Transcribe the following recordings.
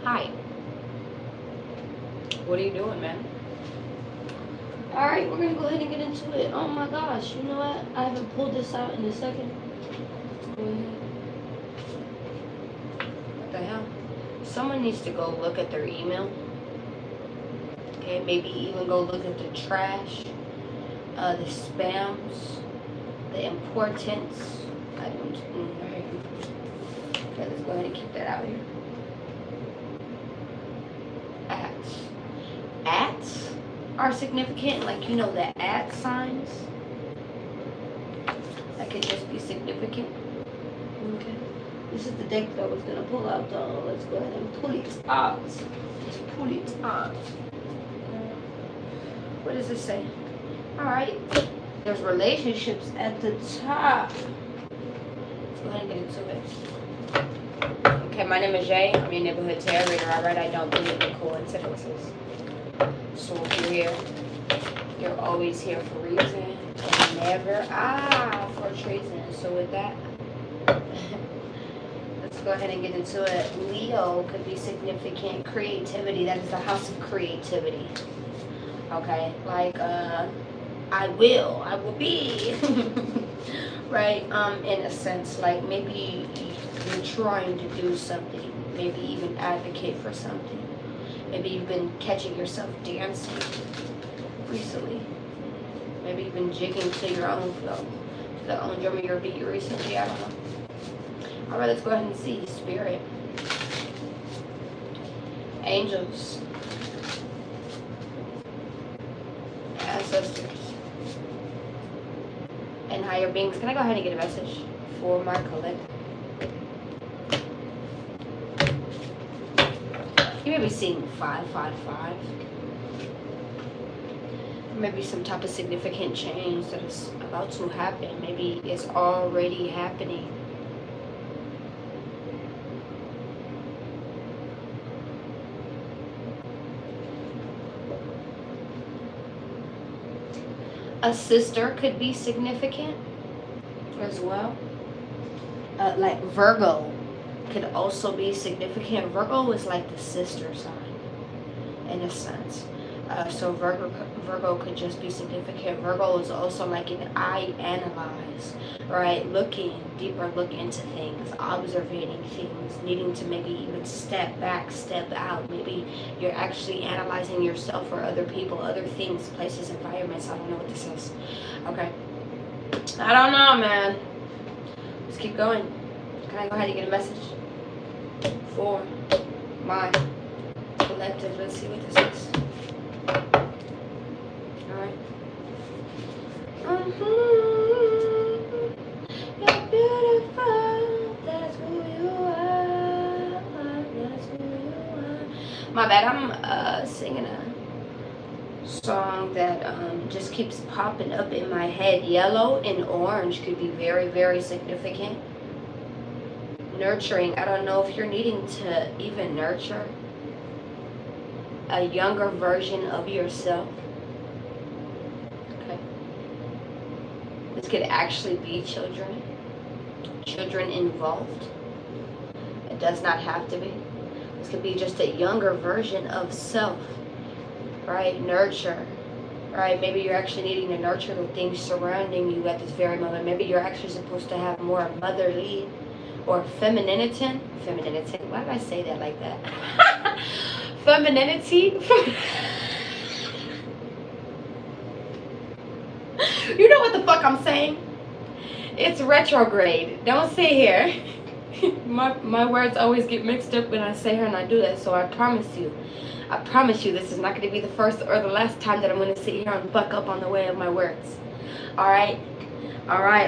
Hi. What are you doing, man? Alright, we're gonna go ahead and get into it. Oh my gosh, you know what? I haven't pulled this out in a second. Let's go ahead. What the hell? Someone needs to go look at their email. Okay, maybe even go look at the trash, the spams, the importance. I don't. Alright. Okay, let's go ahead and keep that out here. Ats are significant, like you know the at signs. That could just be significant. Okay. This is the deck that I was gonna pull out though. Let's go ahead and pull it out. Let's pull it out. What does it say? Alright. There's relationships at the top. Let's go ahead and get into it. Okay, my name is Jay. I'm your neighborhood tarot reader. Alright, I don't believe in coincidences. So if you're here, you're always here for a reason and never for treason. So with that, let's go ahead and get into it. Leo could be significant. Creativity. That is the house of creativity. Okay, like I will be. Right? In a sense, like maybe you're trying to do something, maybe even advocate for something. Maybe you've been catching yourself dancing recently. Maybe you've been jigging to your own flow, to the own drum of your beat recently. I don't know. Alright, let's go ahead and see. Spirit. Angels. Ancestors. And higher beings. Can I go ahead and get a message for my collective? You may be seeing 555. Maybe some type of significant change that is about to happen. Maybe it's already happening. A sister could be significant as well. Like Virgo could also be significant. Virgo is like the sister sign in a sense. So Virgo could just be significant. Virgo is also like an I analyze, right? Looking deeper, look into things, observing things, needing to maybe even step back, step out. Maybe you're actually analyzing yourself or other people, other things, places, environments. I don't know what this is. Okay. I don't know, man. Let's keep going. Can I go ahead and get a message for my collective? Let's see what this is. Alright. You're beautiful. That's who you are. That's who you are. My bad. I'm singing a song that just keeps popping up in my head. Yellow and orange could be very, very significant. Nurturing. I don't know if you're needing to even nurture a younger version of yourself. Okay. This could actually be children involved. It does not have to be. This could be just a younger version of self, right? Nurture, right? Maybe you're actually needing to nurture the things surrounding you at this very moment. Maybe you're actually supposed to have more motherly or femininity. Why did I say that like that? Femininity. You know what the fuck I'm saying? It's retrograde. Don't sit here. My words always get mixed up when I say her and I do that. So I promise you this is not going to be the first or the last time that I'm going to sit here and fuck up on the way of my words. Alright,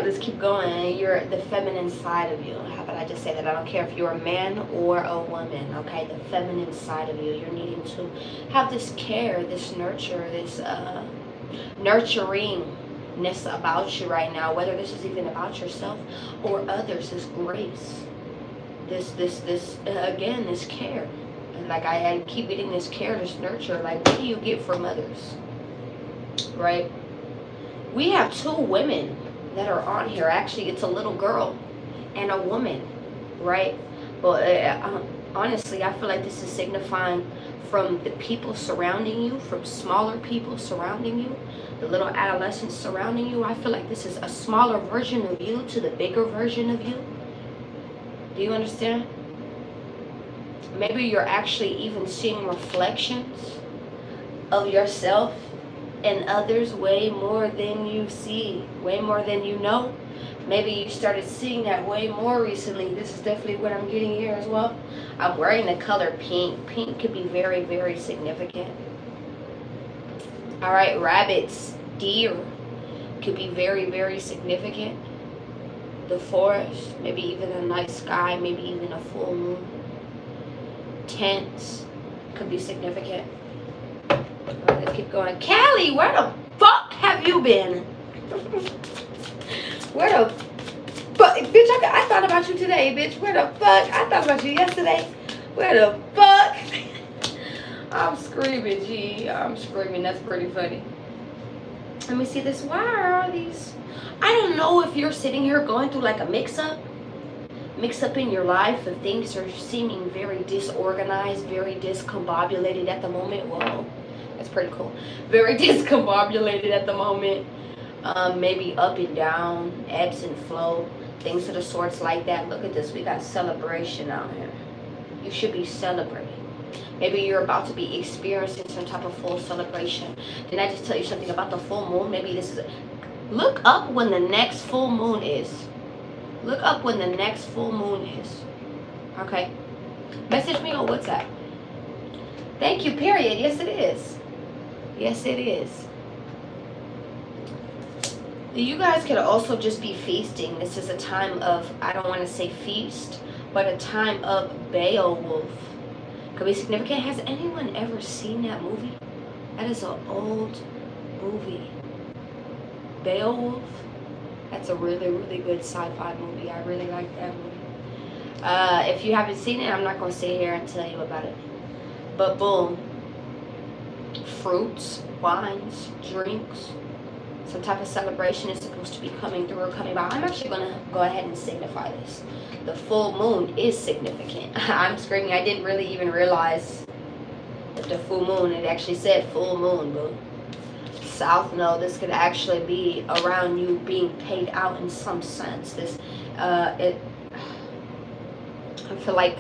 let's keep going. You're the feminine side of you. How about I just say that? I don't care if you're a man or a woman, okay? The feminine side of you. You're needing to have this care, this nurture, this nurturingness about you right now. Whether this is even about yourself or others, this grace. This again, this care. And like I keep getting this care, this nurture. Like, what do you get from others? Right? We have two women that are on here. Actually, it's a little girl and a woman, right? But honestly, I feel like this is signifying from the people surrounding you, from smaller people surrounding you, the little adolescents surrounding you. I feel like this is a smaller version of you to the bigger version of you. Do you understand? Maybe you're actually even seeing reflections of yourself and others way more than you see, way more than you know. Maybe you started seeing that way more recently. This is definitely what I'm getting here as well. I'm wearing the color pink. Pink could be very, very significant. All right, rabbits, deer could be very, very significant. The forest, maybe even a night sky, maybe even a full moon. Tents could be significant. All right, let's keep going. Callie, where the fuck have you been? Where the fuck? Bitch, I thought about you today, bitch. Where the fuck? I thought about you yesterday. Where the fuck? I'm screaming, G. I'm screaming. That's pretty funny. Let me see this. Why are all these? I don't know if you're sitting here going through like a mix-up in your life, and things are seeming very disorganized, very discombobulated at the moment. Whoa, that's pretty cool. Very discombobulated at the moment. Maybe up and down, ebbs and flow, things of the sorts like that. Look at this. We got celebration out here. You should be celebrating. Maybe you're about to be experiencing some type of full celebration. Did I just tell you something about the full moon? Maybe this is look up when the next full moon is. Look up when the next full moon is. Okay? Message me on WhatsApp. Thank you, period. Yes, it is. Yes, it is. You guys could also just be feasting. This is a time of, I don't want to say feast, but a time of Beowulf. Could be significant. Has anyone ever seen that movie? That is an old movie. Beowulf. That's a really, really good sci-fi movie. I really like that movie. If you haven't seen it, I'm not going to sit here and tell you about it. But boom. Fruits, wines, drinks. Some type of celebration is supposed to be coming through or coming by. I'm actually going to go ahead and signify this. The full moon is significant. I'm screaming. I didn't really even realize that the full moon, it actually said full moon, boo. South node, this could actually be around you being paid out in some sense. This, I feel like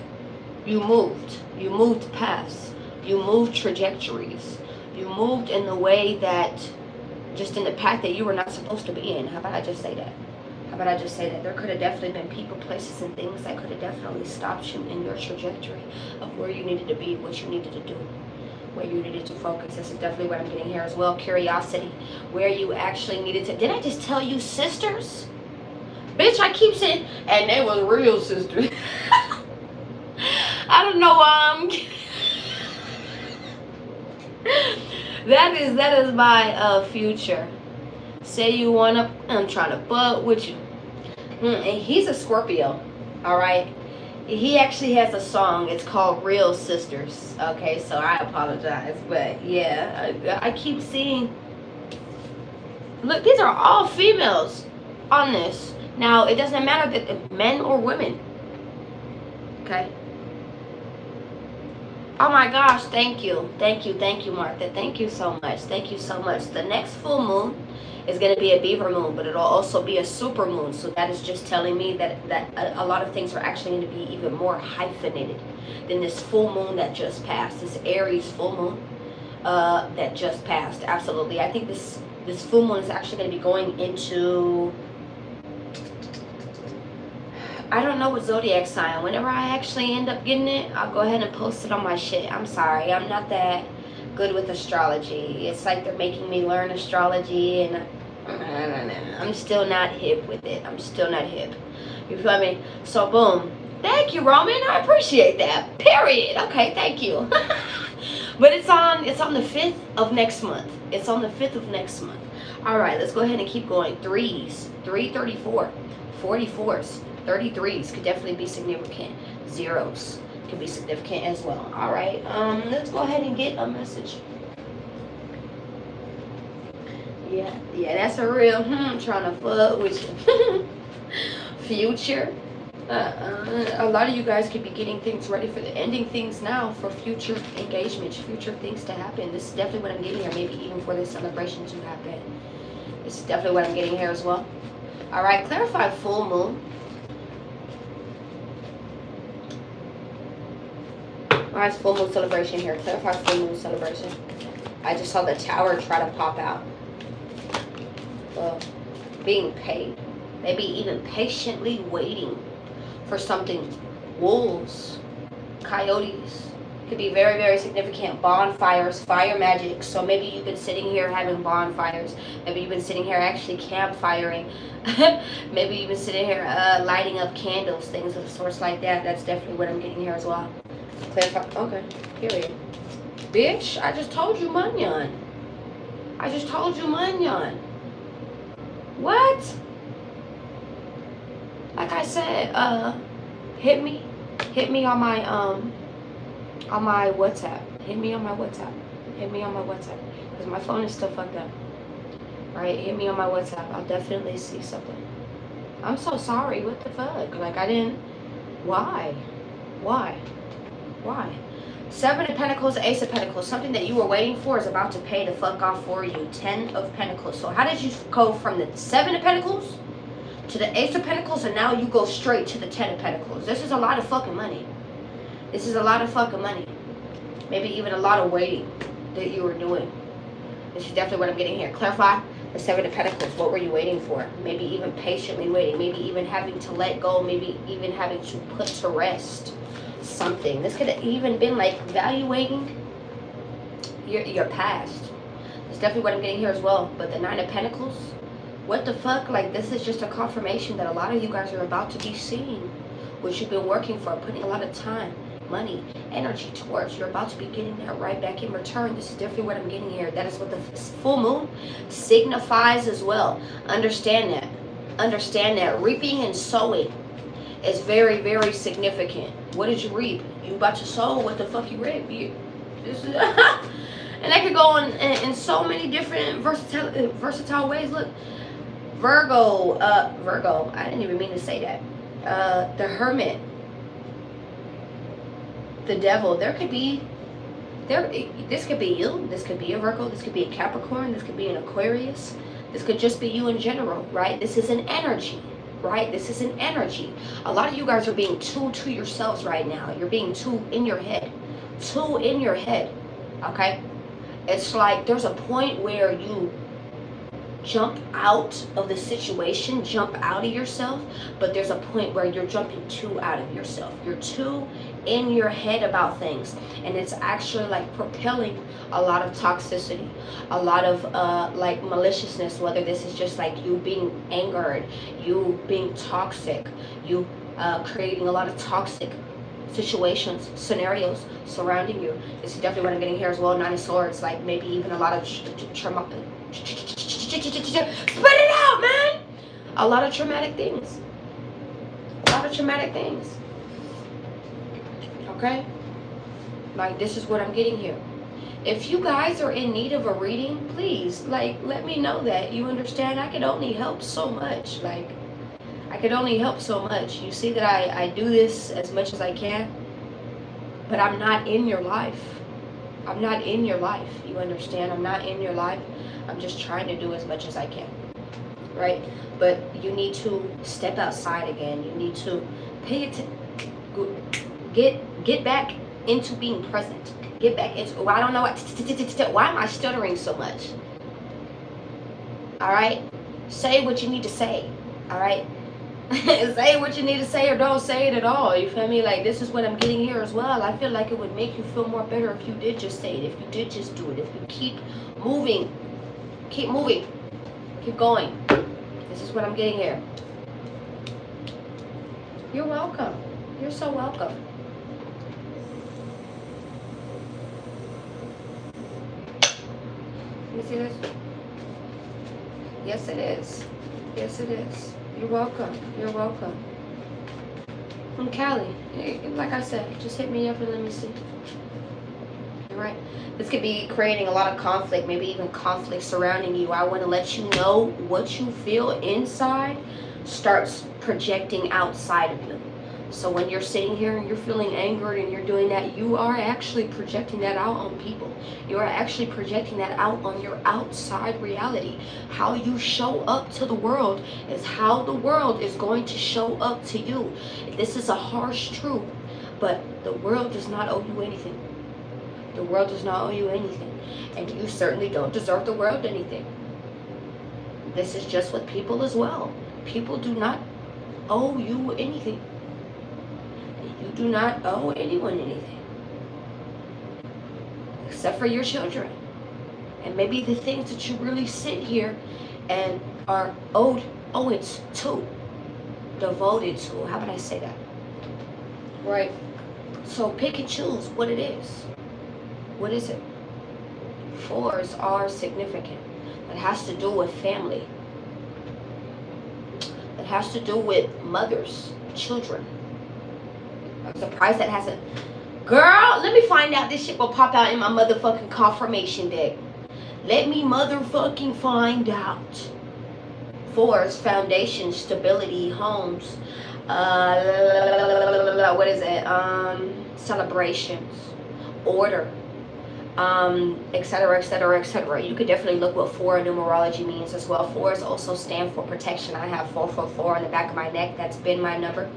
you moved paths, you moved trajectories, you moved in the way that, just in the path that you were not supposed to be in. How about I just say that? How about I just say that? There could have definitely been people, places, and things that could have definitely stopped you in your trajectory of where you needed to be, what you needed to do, where you needed to focus. This is definitely what I'm getting here as well. Curiosity, where you actually needed to. Did I just tell you sisters? Bitch, I keep saying, and they was real sisters. I don't know why I'm that is my future. Say you wanna, I'm trying to butt with you. And he's a Scorpio, all right? He actually has a song. It's called Real Sisters. Okay, so I apologize, but yeah, I keep seeing. Look, these are all females on this. Now, it doesn't matter that men or women. Okay. Oh my gosh, thank you, Martha. Thank you so much. Thank you so much. The next full moon is going to be a beaver moon, but it'll also be a super moon. So that is just telling me that a lot of things are actually going to be even more hyphenated than this full moon that just passed, this Aries full moon that just passed. Absolutely. I think this full moon is actually going to be going into, I don't know what zodiac sign. Whenever I actually end up getting it, I'll go ahead and post it on my shit. I'm sorry, I'm not that good with astrology. It's like they're making me learn astrology, and I'm still not hip with it. I'm still not hip. You feel me? So boom. Thank you, Roman. I appreciate that. Period. Okay, thank you. But it's on the 5th of next month. It's on the 5th of next month. All right, let's go ahead and keep going. 3s, 334, 44s. 33s could definitely be significant. Zeros could be significant as well. All right, let's go ahead and get a message. Yeah, that's a real trying to fuck with you. Future, A lot of you guys could be getting things ready for the ending things now for future engagements, future things to happen. This is definitely what I'm getting here, maybe even for the celebrations you happen. This is definitely what I'm getting here as well. All right, clarify full moon. All right, it's full moon celebration here. Clarify full moon celebration. I just saw the tower try to pop out. Well, being paid. Maybe even patiently waiting for something. Wolves, coyotes, could be very, very significant. Bonfires, fire magic. So maybe you've been sitting here having bonfires. Maybe you've been sitting here actually campfiring. Maybe you've been sitting here lighting up candles, things of sorts like that. That's definitely what I'm getting here as well. Clarify. Okay, period. Bitch, I just told you Manyan. I just told you Manyan. What? Like I said, hit me on my WhatsApp. Hit me on my WhatsApp. Hit me on my WhatsApp. Because my phone is still fucked up. Right? Hit me on my WhatsApp. I'll definitely see something. I'm so sorry. What the fuck? Like, I didn't... Why? Why? Seven of Pentacles, Ace of Pentacles. Something that you were waiting for is about to pay the fuck off for you. 10 of Pentacles. So how did you go from the 7 of Pentacles to the Ace of Pentacles, and now you go straight to the 10 of Pentacles? This is a lot of fucking money. This is a lot of fucking money. Maybe even a lot of waiting that you were doing. This is definitely what I'm getting here. Clarify the 7 of Pentacles. What were you waiting for? Maybe even patiently waiting. Maybe even having to let go. Maybe even having to put to rest something. This could have even been like evaluating your past. That's definitely what I'm getting here as well. But the 9 of Pentacles, what the fuck? Like, this is just a confirmation that a lot of you guys are about to be seeing what you've been working for, putting a lot of time, money, energy towards. You're about to be getting that right back in return. This is definitely what I'm getting here. That is what the full moon signifies as well. Understand that. Understand that. Reaping and sowing is very, very significant. What did you reap? You about to sow. What the fuck you reap? This is and that could go in so many different versatile ways. Look, Virgo, I didn't even mean to say that. The Hermit, the Devil. This could be you. This could be a Virgo. This could be a Capricorn. This could be an Aquarius. This could just be you in general, right? This is an energy. Right? This is an energy. A lot of you guys are being too to yourselves right now. You're being too in your head. Too in your head. Okay? It's like there's a point where you jump out of the situation, jump out of yourself, but there's a point where you're jumping too out of yourself. You're too in your head about things, and it's actually like propelling a lot of toxicity, a lot of like maliciousness, whether this is just like you being angered, you being toxic, you creating a lot of toxic situations, scenarios surrounding you. This is definitely what I'm getting here as well. 9 of Swords, like maybe even a lot of trauma. Spit it out, man! A lot of traumatic things. A lot of traumatic things. Okay? Like, this is what I'm getting here. If you guys are in need of a reading, please, like, let me know that. You understand? I can only help so much. Like, I could only help so much. You see that I do this as much as I can, but I'm not in your life. I'm not in your life. You understand? I'm not in your life. I'm just trying to do as much as I can, right? But you need to step outside again. You need to pay attention. Get back into being present. Get back into. I don't know why am I stuttering so much? All right, say what you need to say. All right, say what you need to say, or don't say it at all. You feel me? Like, this is what I'm getting here as well. I feel like it would make you feel more better if you did just say it. If you did just do it. If you keep moving. Keep moving. Keep going. This is what I'm getting here. You're welcome. You're so welcome. You see this? Yes, it is. Yes, it is. You're welcome. You're welcome. I'm Callie. Like I said, just hit me up and let me see. Right? This could be creating a lot of conflict, maybe even conflict surrounding you. I want to let you know what you feel inside starts projecting outside of you. So when you're sitting here and you're feeling angered and you're doing that, you are actually projecting that out on people. You are actually projecting that out on your outside reality. How you show up to the world is how the world is going to show up to you. This is a harsh truth, but the world does not owe you anything. The world does not owe you anything. And you certainly don't deserve the world anything. This is just with people as well. People do not owe you anything. You do not owe anyone anything. Except for your children. And maybe the things that you really sit here and are owed to. Devoted to. How would I say that? Right. So pick and choose what it is. What is it? 4s are significant. It has to do with family. It has to do with mothers, children. I'm surprised that hasn't. Girl, let me find out. This shit will pop out in my motherfucking confirmation deck. Let me motherfucking find out. 4s, foundation, stability, homes. What is it? Celebrations, order. Etc, etc, etc. You could definitely look what 4 numerology means as well. 4s also stand for protection. I have 444 on the back of my neck. That's been my number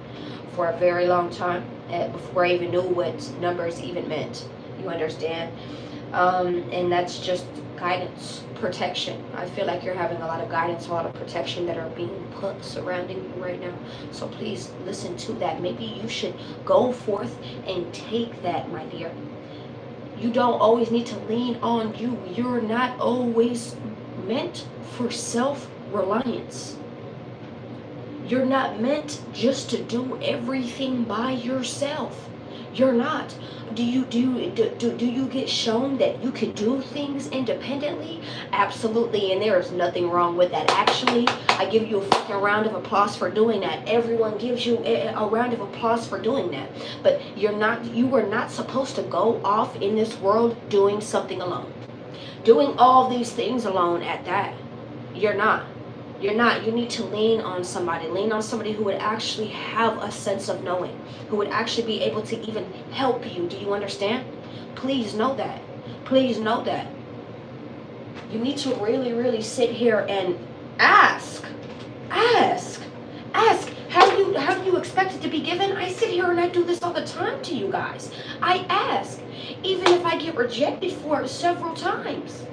for a very long time, before I even knew what numbers even meant. You understand? And that's just guidance, protection. I feel like you're having a lot of guidance, a lot of protection that are being put surrounding you right now. So please listen to that. Maybe you should go forth and take that, my dear. You don't always need to lean on you. You're not always meant for self-reliance. You're not meant just to do everything by yourself. You're not. Do you get shown that you can do things independently? Absolutely, and there is nothing wrong with that. Actually, I give you a fucking round of applause for doing that. Everyone gives you a round of applause for doing that. But you were not supposed to go off in this world doing something alone. Doing all these things alone at that. You're not. You're not. You need to lean on somebody. Lean on somebody who would actually have a sense of knowing, who would actually be able to even help you. Do you understand? Please know that. Please know that. You need to really, really sit here and ask. Ask. Ask. How do you expect it to be given? I sit here and I do this all the time to you guys. I ask. Even if I get rejected for it several times.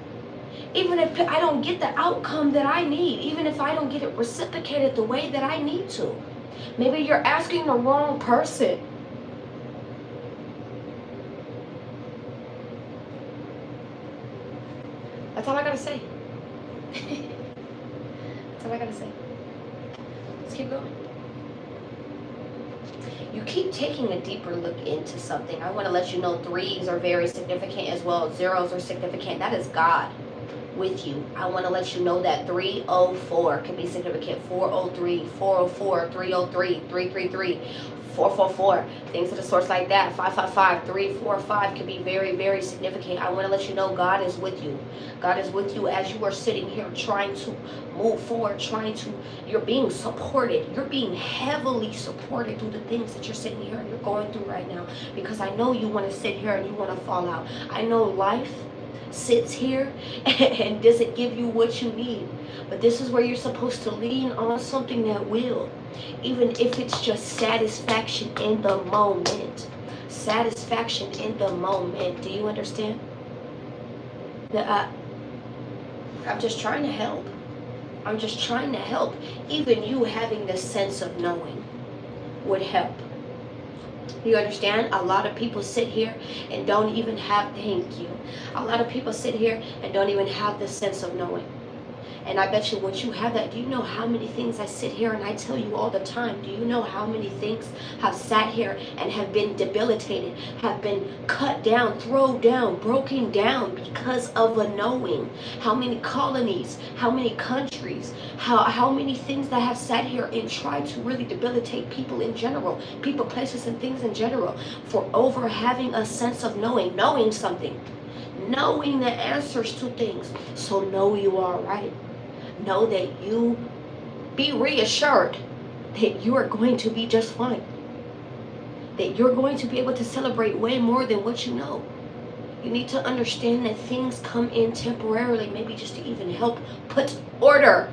Even if I don't get the outcome that I need, even if I don't get it reciprocated the way that I need to. Maybe you're asking the wrong person. That's all I gotta say. That's all I gotta say. Let's keep going. You keep taking a deeper look into something. I want to let you know 3s are very significant as well. 0s are significant. That is God with you. I want to let you know that 304 can be significant. 403, 404, 303, 333, 444, things of the sorts like that. 555, 345 can be very, very significant. I want to let you know God is with you. God is with you as you are sitting here trying to move forward, you're being supported. You're being heavily supported through the things that you're sitting here and you're going through right now. Because I know you want to sit here and you want to fall out. I know life sits here and doesn't give you what you need, but this is where you're supposed to lean on something that will, even if it's just satisfaction in the moment. Satisfaction in the moment. Do you understand? That I'm just trying to help. I'm just trying to help. Even you having this sense of knowing would help. You understand? A lot of people sit here and don't even have, thank you. A lot of people sit here and don't even have the sense of knowing. And I bet you once you have that, do you know how many things I sit here and I tell you all the time? Do you know how many things have sat here and have been debilitated, have been cut down, thrown down, broken down because of a knowing? How many colonies, how many countries, how many things that have sat here and tried to really debilitate people in general, people, places, and things in general, for over having a sense of knowing something, knowing the answers to things. So know you are right. Know that you be reassured that you are going to be just fine. that you're going to be able to celebrate way more than what you know. You need to understand that things come in temporarily, maybe just to even help put order.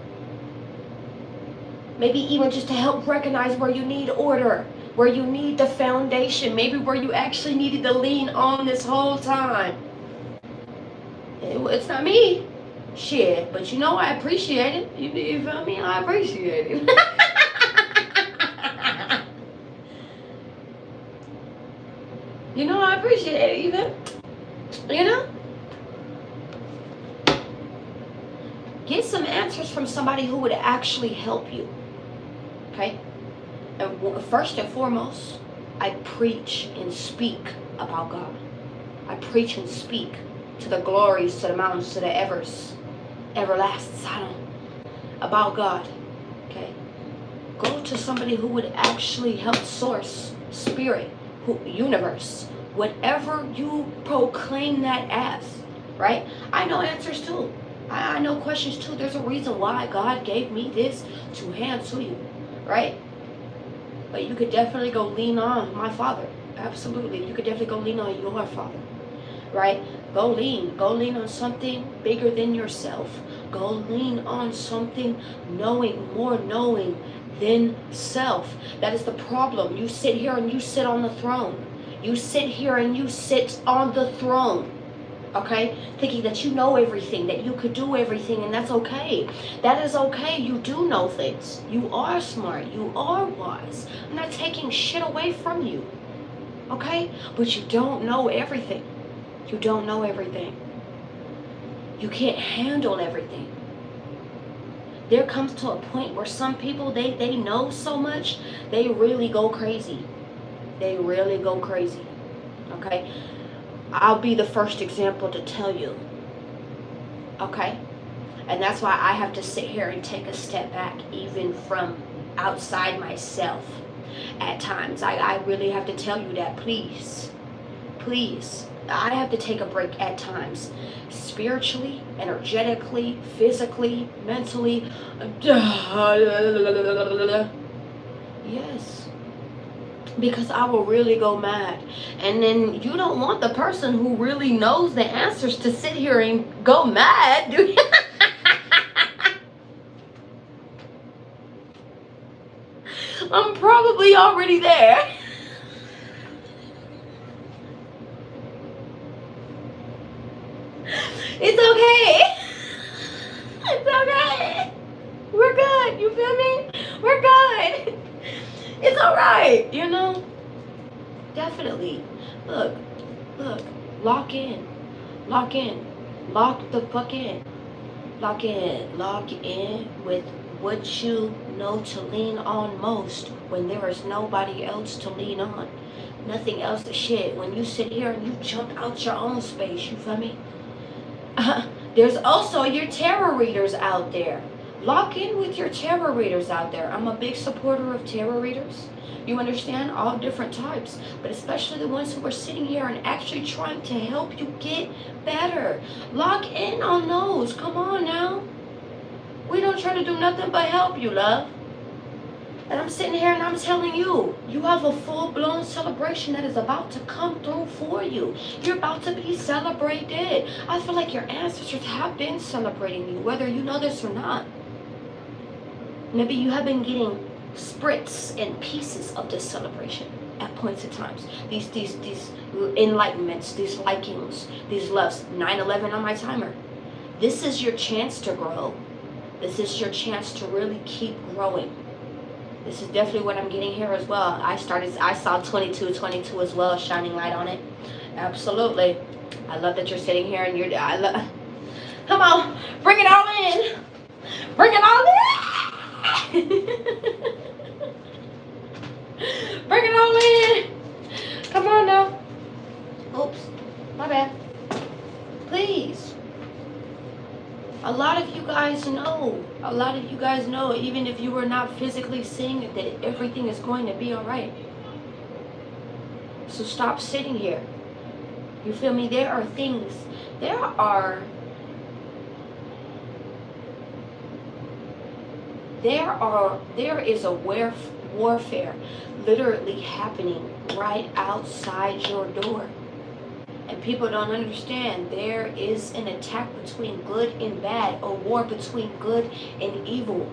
Maybe even just to help recognize where you need order, where you need the foundation, maybe where you actually needed to lean on this whole time. It's not me. Shit, but you know I appreciate it. You feel me? I appreciate it. You know I appreciate it, you know? Get some answers from somebody who would actually help you. Okay? And first and foremost, I preach and speak about God. I preach and speak to the glories, to the mountains, to the everlasting silent about God. Okay? Go to somebody who would actually help source, spirit, universe, whatever you proclaim that as, right? I know answers too. I know questions too. There's a reason why God gave me this to hand to you, right? But you could definitely go lean on my Father. Absolutely. You could definitely go lean on your Father, right? Go lean on something bigger than yourself. Go lean on something more knowing than self. That is the problem. You sit here and you sit on the throne. You sit here and you sit on the throne. Okay? Thinking that you know everything, that you could do everything, and that's okay. That is okay. You do know things. You are smart. You are wise. I'm not taking shit away from you. Okay? But you don't know everything. You don't know everything. You can't handle everything. There comes to a point where some people, they know so much, they really go crazy. They really go crazy. Okay? I'll be the first example to tell you. Okay? And that's why I have to sit here and take a step back, even from outside myself at times. I really have to tell you that. Please. I have to take a break at times. Spiritually, energetically, physically, mentally. Yes. Because I will really go mad. And then you don't want the person who really knows the answers to sit here and go mad, do you? I'm probably already there. It's okay. It's okay. We're good. You feel me? We're good. It's alright, you know? Definitely. Look. Lock in. Lock the fuck in. Lock in with what you know to lean on most when there is nobody else to lean on. Nothing else to shit. When you sit here and you jump out your own space, you feel me? There's also your tarot readers out there. Lock in with your tarot readers out there. I'm a big supporter of tarot readers. You understand? All different types. But especially the ones who are sitting here and actually trying to help you get better. Lock in on those. Come on now. We don't try to do nothing but help you, love. And I'm sitting here and I'm telling you, you have a full-blown celebration that is about to come through for you. You're about to be celebrated. I feel like your ancestors have been celebrating you, whether you know this or not. Maybe you have been getting spritz and pieces of this celebration at points in times. These enlightenments, these likings, these loves. 9/11 on my timer. This is your chance to grow. This is your chance to really keep growing. This is definitely what I'm getting here as well. I saw 2222 as well, shining light on it. Absolutely. I love that you're sitting here and come on, bring it all in. Bring it all in. Bring it all in. Come on now. Oops, my bad. Please. A lot of you guys know, even if you were not physically seeing it, that everything is going to be all right. So stop sitting here. You feel me? There are there is a warfare literally happening right outside your door. And people don't understand there is an attack between good and bad, a war between good and evil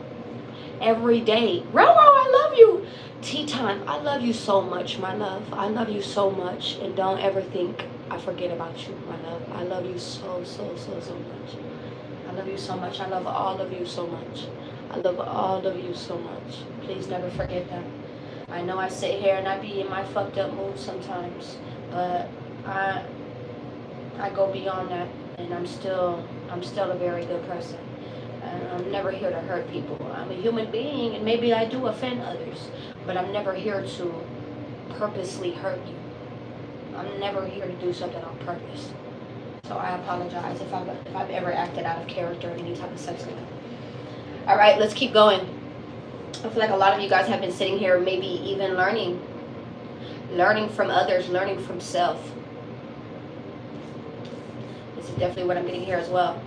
every day. Roro, I love you. Tea time, I love you so much, my love. I love you so much. And don't ever think I forget about you, my love. I love you so, so, so, so much. I love you so much. I love all of you so much. I love all of you so much. Please never forget that. I know I sit here and I be in my fucked up mood sometimes, but I go beyond that, and I'm still a very good person. And I'm never here to hurt people. I'm a human being, and maybe I do offend others, but I'm never here to purposely hurt you. I'm never here to do something on purpose. So I apologize if I've ever acted out of character in any type of sense like that. All right, let's keep going. I feel like a lot of you guys have been sitting here, maybe even learning from others, learning from self. This is definitely what I'm getting here as well.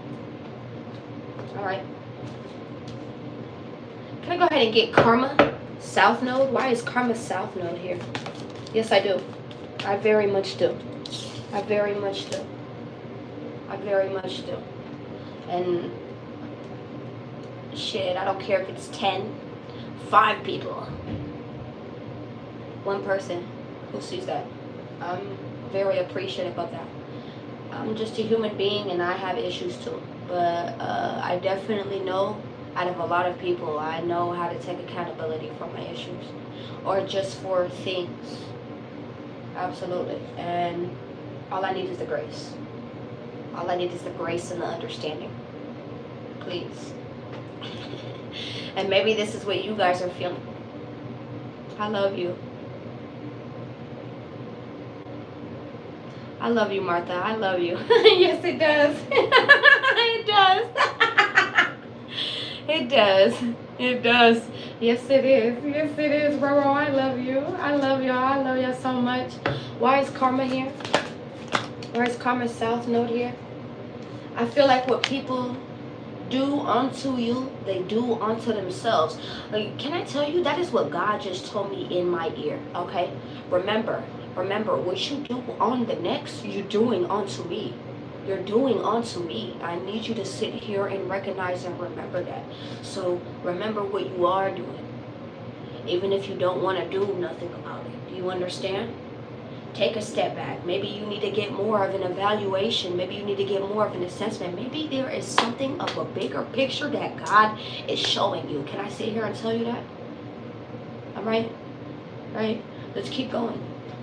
All right. Can I go ahead and get Karma South Node? Why is Karma South Node here? Yes, I do. I very much do. I very much do. I very much do. And shit, I don't care if it's 10, 5 people. One person who sees that. I'm very appreciative of that. I'm just a human being and I have issues too. But I definitely know out of a lot of people, I know how to take accountability for my issues. Or just for things. Absolutely. And all I need is the grace. All I need is the grace and the understanding. Please. And maybe this is what you guys are feeling. I love you. I love you, Martha. I love you. Yes, it does. It does. It does. It does. Yes, it is. Yes, it is, Roro. I love you. I love y'all. I love y'all so much. Why is Karma here? Why is Karma South Node here? I feel like what people do unto you, they do unto themselves. Like, can I tell you, that is what God just told me in my ear, okay? Remember, what you do on the next, you're doing unto me. You're doing unto me. I need you to sit here and recognize and remember that. So remember what you are doing. Even if you don't want to do nothing about it. Do you understand? Take a step back. Maybe you need to get more of an evaluation. Maybe you need to get more of an assessment. Maybe there is something of a bigger picture that God is showing you. Can I sit here and tell you that? All right? Right? Let's keep going.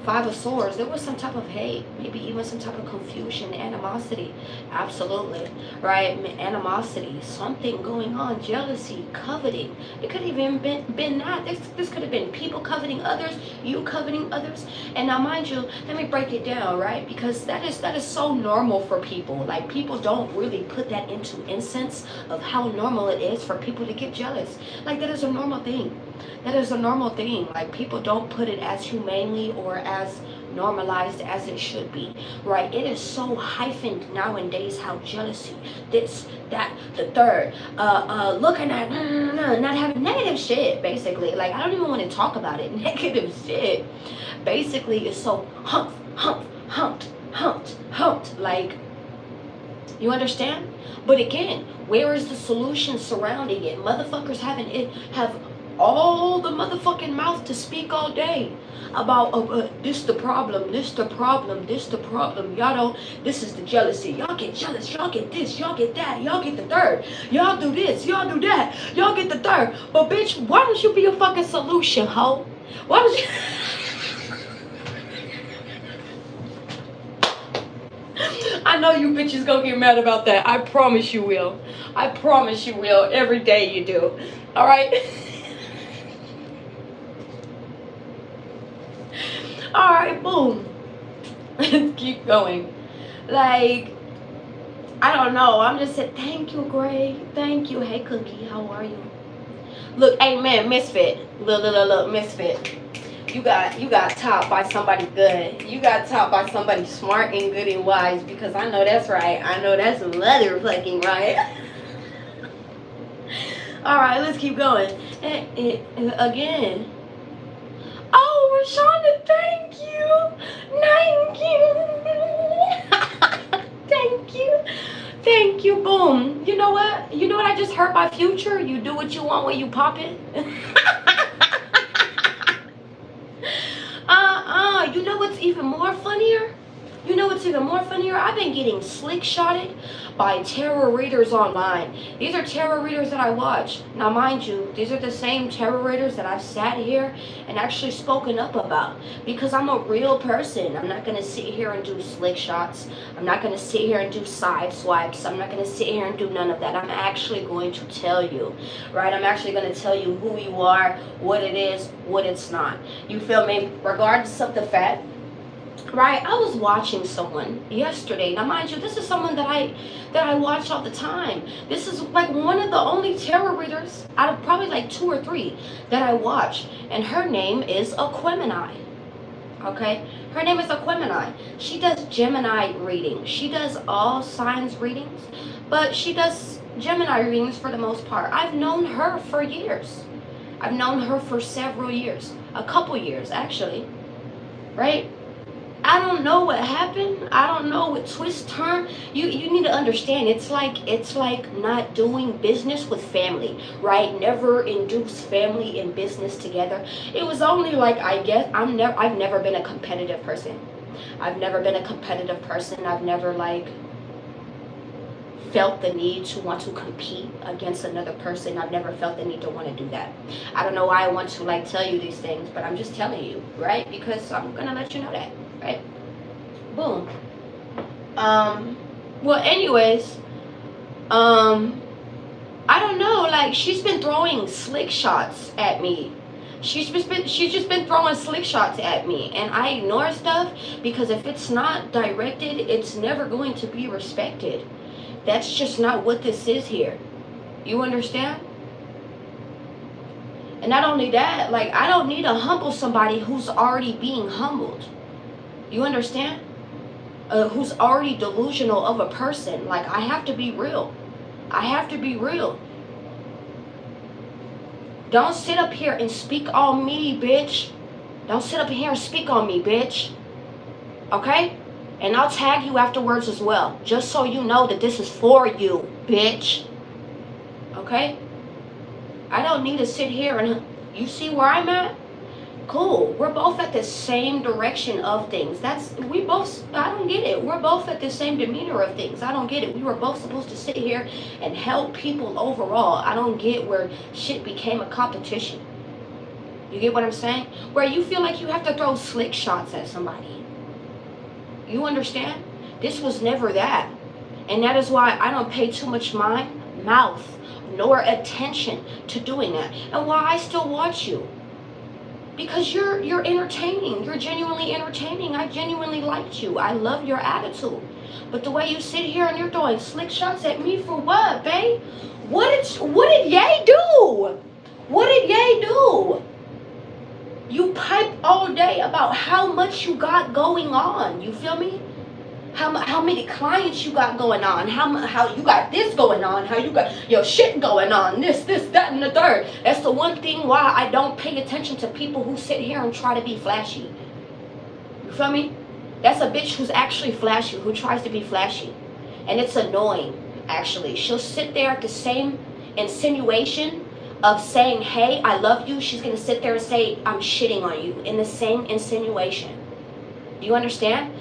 5 of Swords, there was some type of hate, maybe even some type of confusion, animosity. Absolutely, right? Animosity, something going on, jealousy, coveting. It could have even been that. This could have been people coveting others, you coveting others. And now, mind you, let me break it down, right? Because that is so normal for people. Like, people don't really put that into incense of how normal it is for people to get jealous. Like, that is a normal thing. That is a normal thing. Like, people don't put it as humanely or as normalized as it should be, right? It is so hyphened nowadays how jealousy, this, that, the third, looking at, not having negative shit, basically. Like, I don't even want to talk about it. Negative shit. Basically, it's so humped. Like, you understand? But again, where is the solution surrounding it? Motherfuckers have all the motherfucking mouth to speak all day about this the problem, this the problem, this the problem. Y'all don't, this is the jealousy. Y'all get jealous, y'all get this, y'all get that, y'all get the third. Y'all do this, y'all do that, y'all get the third. But bitch, why don't you be a fucking solution, ho? Why don't you... I know you bitches gonna get mad about that. I promise you will. I promise you will. Every day you do. All right? All right, boom. Let's keep going. Like, I don't know. I'm just saying, thank you, Gray. Thank you. Hey, Cookie, how are you? Look, hey, man, misfit. Look, misfit. You got taught by somebody good. You got taught by somebody smart and good and wise, because I know that's right. I know that's motherfucking right. All right, let's keep going. Again. Oh, Rashonda, thank you. Thank you. Thank you. Thank you. Boom. You know what? You know what I just heard by Future? You do what you want when you pop it. You know what's even more funnier? You know what's even more funnier? I've been getting slick shotted by tarot readers online. These are tarot readers that I watch. Now, mind you, these are the same tarot readers that I've sat here and actually spoken up about. Because I'm a real person. I'm not going to sit here and do slick shots. I'm not going to sit here and do side swipes. I'm not going to sit here and do none of that. I'm actually going to tell you, right? I'm actually going to tell you who you are, what it is, what it's not. You feel me? Regardless of the fact. Right, I was watching someone yesterday. Now, mind you, this is someone that I watch all the time. This is like one of the only tarot readers out of probably like 2 or 3 that I watch, and her name is Aquemini. Okay, her name is Aquemini. She does Gemini readings. She does all signs readings, but she does Gemini readings for the most part. I've known her for years. I've known her for several years, a couple years actually, right? I don't know what happened. I don't know what twist turn. You need to understand. It's like not doing business with family, right? Never induce family and business together. It was only like, I guess I've never been a competitive person. I've never been a competitive person. I've never like felt the need to want to compete against another person. I've never felt the need to want to do that. I don't know why I want to like tell you these things, but I'm just telling you, right? Because I'm gonna let you know that. Right? Boom. Well, anyways, I don't know, like, she's been throwing slick shots at me. She's just been throwing slick shots at me, and I ignore stuff because if it's not directed, it's never going to be respected. That's just not what this is here. You understand? And not only that, like, I don't need to humble somebody who's already being humbled. You understand? Who's already delusional of a person. Like, I have to be real. I have to be real. Don't sit up here and speak on me, bitch. Don't sit up here and speak on me, bitch. Okay? And I'll tag you afterwards as well. Just so you know that this is for you, bitch. Okay? I don't need to sit here and... You see where I'm at? Cool. We're both at the same direction of things. I don't get it. We're both at the same demeanor of things. I don't get it. We were both supposed to sit here and help people overall. I don't get where shit became a competition. You get what I'm saying? Where you feel like you have to throw slick shots at somebody. You understand? This was never that. And that is why I don't pay too much mouth nor attention to doing that. And why I still watch you. Because you're entertaining. You're genuinely entertaining. I genuinely liked you. I love your attitude. But the way you sit here and you're throwing slick shots at me for what, babe? What did Ye do? What did Ye do? You pipe all day about how much you got going on. You feel me? How many clients you got going on, how you got this going on, how you got your shit going on, this, that, and the third. That's the one thing why I don't pay attention to people who sit here and try to be flashy. You feel me? That's a bitch who's actually flashy, who tries to be flashy. And it's annoying, actually. She'll sit there at the same insinuation of saying, hey, I love you. She's going to sit there and say, I'm shitting on you, in the same insinuation. Do you understand?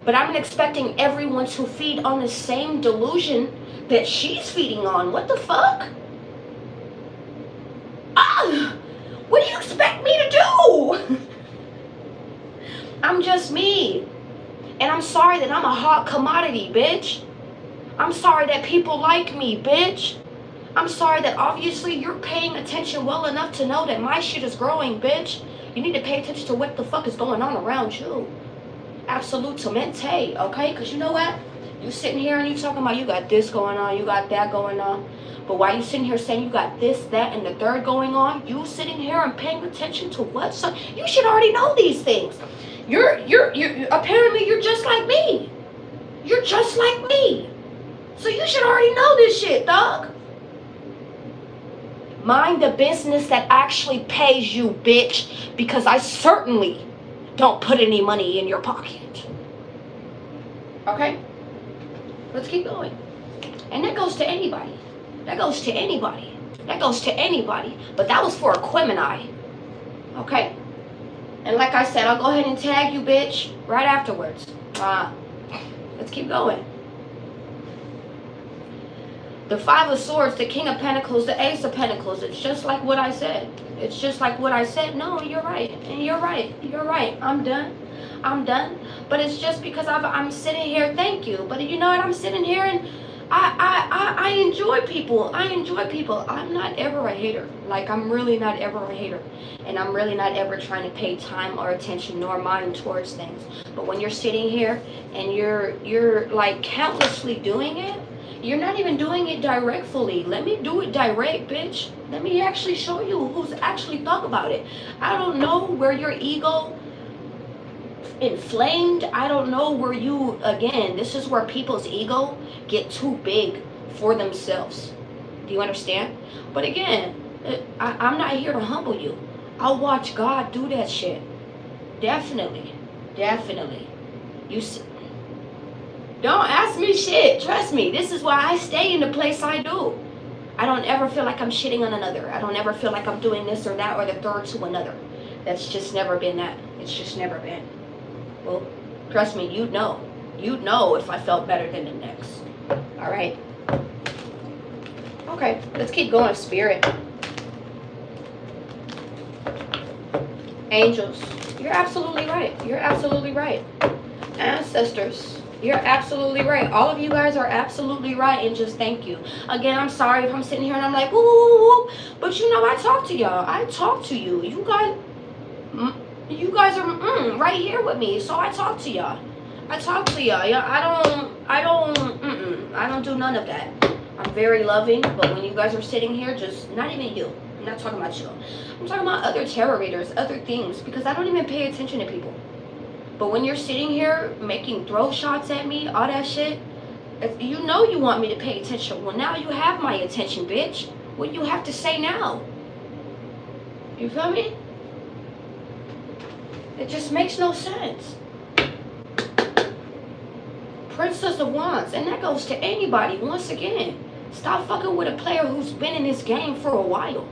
But I'm expecting everyone to feed on the same delusion that she's feeding on. What the fuck? What do you expect me to do? I'm just me. And I'm sorry that I'm a hot commodity, bitch. I'm sorry that people like me, bitch. I'm sorry that obviously you're paying attention well enough to know that my shit is growing, bitch. You need to pay attention to what the fuck is going on around you. Absolutamente, okay? Because you know what? You sitting here and you talking about you got this going on, you got that going on. But why you sitting here saying you got this, that, and the third going on? You sitting here and paying attention to what? So you should already know these things. You're apparently you're just like me. You're just like me. So you should already know this shit, dog. Mind the business that actually pays you, bitch, because I certainly don't put any money in your pocket. Okay? Let's keep going. And that goes to anybody. That goes to anybody. That goes to anybody. But that was for a Quemini. Okay? And like I said, I'll go ahead and tag you, bitch, right afterwards. Let's keep going. The Five of Swords, the King of Pentacles, the Ace of Pentacles. It's just like what I said. It's just like what I said. No, you're right. And you're right. You're right. I'm done. I'm done. But it's just because I'm sitting here. Thank you. But you know what? I'm sitting here and I enjoy people. I enjoy people. I'm not ever a hater. Like, I'm really not ever a hater. And I'm really not ever trying to pay time or attention nor mind towards things. But when you're sitting here and you're like countlessly doing it, you're not even doing it directly. Let me do it direct, bitch. Let me actually show you who's actually thought about it. I don't know where your ego inflamed. I don't know where you, again, this is where people's ego get too big for themselves. Do you understand? But again, I'm not here to humble you. I'll watch God do that shit. Definitely. Definitely. You see, don't ask me shit. Trust me. This is why I stay in the place I do. I don't ever feel like I'm shitting on another. I don't ever feel like I'm doing this or that or the third to another. That's just never been that. It's just never been. Well, trust me, you'd know. You'd know if I felt better than the next. All right? Okay, let's keep going, Spirit. Angels, you're absolutely right. You're absolutely right. Ancestors, you're absolutely right. All of you guys are absolutely right, and just thank you. Again, I'm sorry if I'm sitting here and I'm like, woo, woo, woo, woo. But you know, I talk to y'all. I talk to you. You guys are right here with me, so I talk to y'all. I talk to y'all. I don't do none of that. I'm very loving, but when you guys are sitting here, just not even you. I'm not talking about you. I'm talking about other tarot readers, other things, because I don't even pay attention to people. But when you're sitting here making throw shots at me, all that shit, if you know you want me to pay attention. Well, now you have my attention, bitch. What do you have to say now? You feel me? It just makes no sense. Princess of Wands, and that goes to anybody. Once again, stop fucking with a player who's been in this game for a while.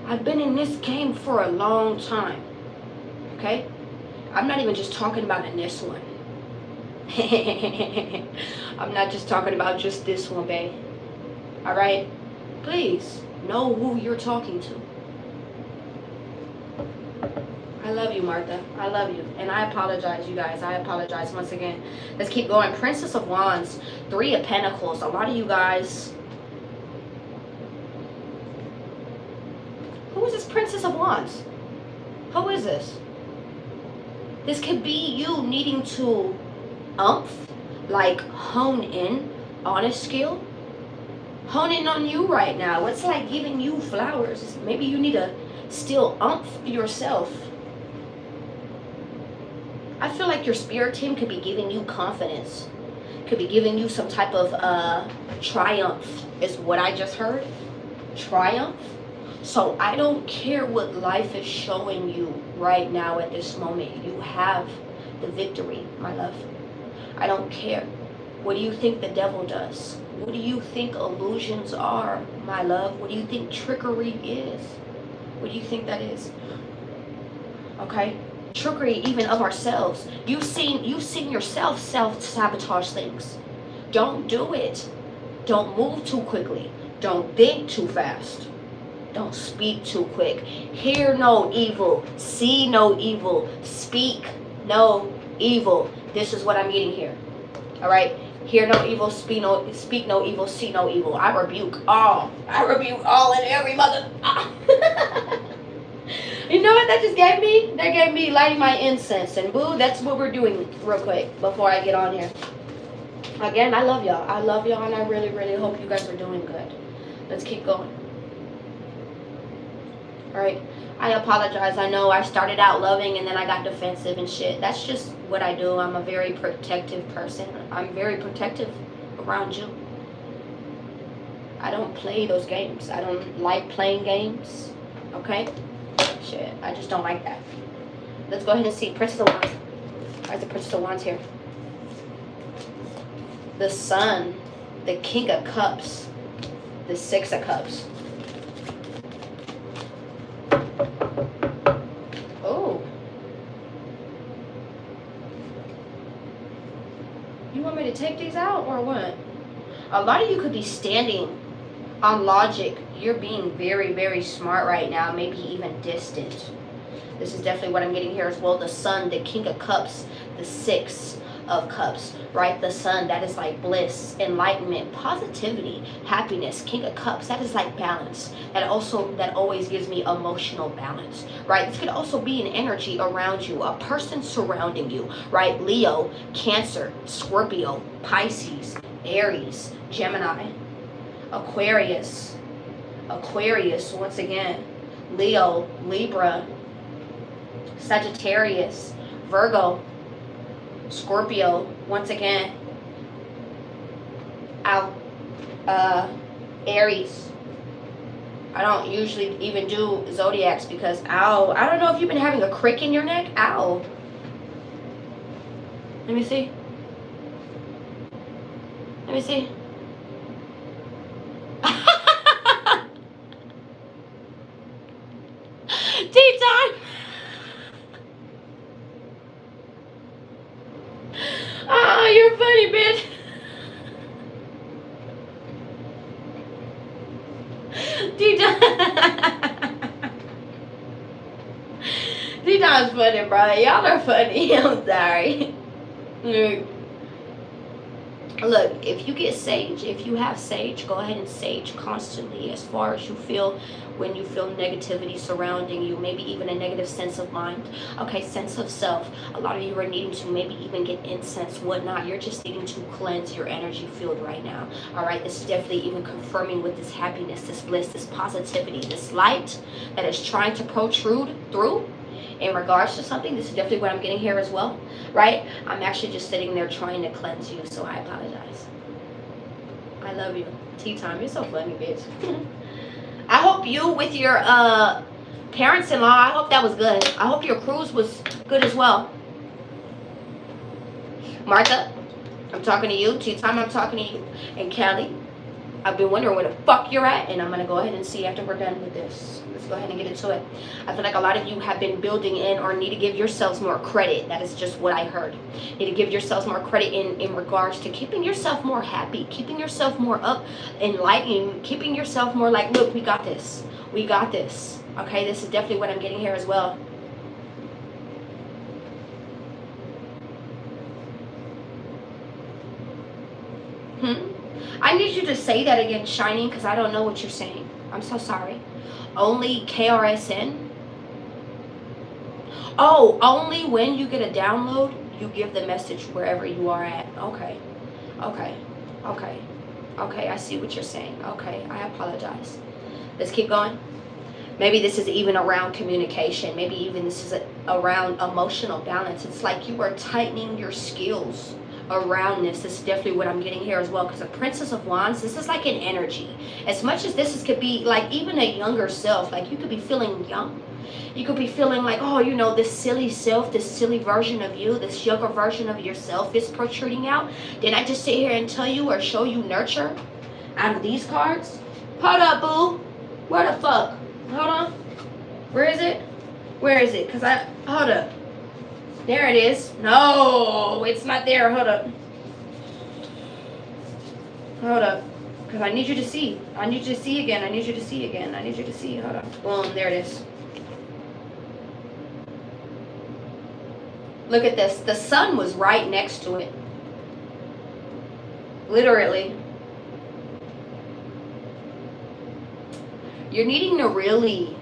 I've been in this game for a long time. Okay? I'm not even just talking about in this one. I'm not just talking about just this one, babe. Alright? Please, know who you're talking to. I love you, Martha. I love you. And I apologize, you guys. I apologize once again. Let's keep going. Princess of Wands. Three of Pentacles. A lot of you guys. Who is this Princess of Wands? Who is this? This could be you needing to like hone in on a skill. Hone in on you right now. It's like giving you flowers. Maybe you need to still yourself. I feel like your spirit team could be giving you confidence. Could be giving you some type of triumph is what I just heard. Triumph. So I don't care what life is showing you right now at this moment. You have the victory, my love. I don't care. What do you think the devil does? What do you think illusions are, my love? What do you think trickery is? What do you think that is? Okay? Trickery even of ourselves. You've seen yourself self-sabotage things. Don't do it. Don't move too quickly. Don't think too fast. Don't speak too quick. Hear no evil. See no evil. Speak no evil. This is what I'm getting here. All right? Hear no evil. Speak no evil. See no evil. I rebuke all. I rebuke all and every mother. You know what that just gave me? That gave me lighting my incense. And boo, that's what we're doing real quick before I get on here. Again, I love y'all. I love y'all, and I really, really hope you guys are doing good. Let's keep going. Alright, I apologize. I know I started out loving and then I got defensive and shit. That's just what I do. I'm a very protective person. I'm very protective around you. I don't play those games. I don't like playing games. Okay? Shit, I just don't like that. Let's go ahead and see Princess of Wands. Why is the Princess of Wands here? The Sun, the King of Cups, the Six of Cups. Oh. You want me to take these out or what? A lot of you could be standing on logic. You're being very, very smart right now, maybe even distant. This is definitely what I'm getting here as well. The Sun, the King of Cups, the Six of Cups, right? The Sun, that is like bliss, enlightenment, positivity, happiness. King of Cups, that is like balance. That always gives me emotional balance, right? This could also be an energy around you, a person surrounding you, right? Leo, Cancer, Scorpio, Pisces, Aries, Gemini, Aquarius, once again, Leo, Libra, Sagittarius, Virgo, Scorpio, once again, Aries. I don't usually even do zodiacs because, ow, I don't know if you've been having a crick in your neck. Ow. Let me see. Let me see. Tea time. Oh, you're funny, bitch. Tea time. Tea time's funny, bro. Y'all are funny. I'm sorry. Look, if you get sage, if you have sage, go ahead and sage constantly as far as you feel when you feel negativity surrounding you, maybe even a negative sense of mind. Okay, sense of self. A lot of you are needing to maybe even get incense, whatnot. You're just needing to cleanse your energy field right now. All right, this is definitely even confirming with this happiness, this bliss, this positivity, this light that is trying to protrude through in regards to something. This is definitely what I'm getting here as well, right? I'm actually just sitting there trying to cleanse you, so I apologize. I love you. Tea time. You're so funny, bitch. I hope you with your parents-in-law, I hope that was good. I hope your cruise was good as well. Martha, I'm talking to you. Tea time, I'm talking to you. And Kelly, I've been wondering where the fuck you're at, and I'm going to go ahead and see after we're done with this. Let's go ahead and get into it. I feel like a lot of you have been building in or need to give yourselves more credit. That is just what I heard. Need to give yourselves more credit in regards to keeping yourself more happy, keeping yourself more up, enlightened, keeping yourself more like, look, we got this. We got this. Okay, this is definitely what I'm getting here as well. I need you to say that again, Shining, because I don't know what you're saying. I'm so sorry. Only KRSN? Oh, only when you get a download, you give the message wherever you are at. Okay. Okay. Okay. Okay, I see what you're saying. Okay, I apologize. Let's keep going. Maybe this is even around communication. Maybe even this is around emotional balance. It's like you are tightening your skills around this. This is definitely what I'm getting here as well, because the Princess of Wands, this is like an energy. As much as this could be like even a younger self, like you could be feeling young. You could be feeling like, oh, you know, this silly self, this silly version of you, this younger version of yourself is protruding out. Did I just sit here and tell you or show you nurture out of these cards? Hold up, boo. Where the fuck? Hold on. Where is it? Where is it? Hold up. There it is. No, it's not there. Hold up. Hold up. Because I need you to see. I need you to see again. I need you to see again. I need you to see. Hold up. Boom. There it is. Look at this. The sun was right next to it. Literally. You're needing to really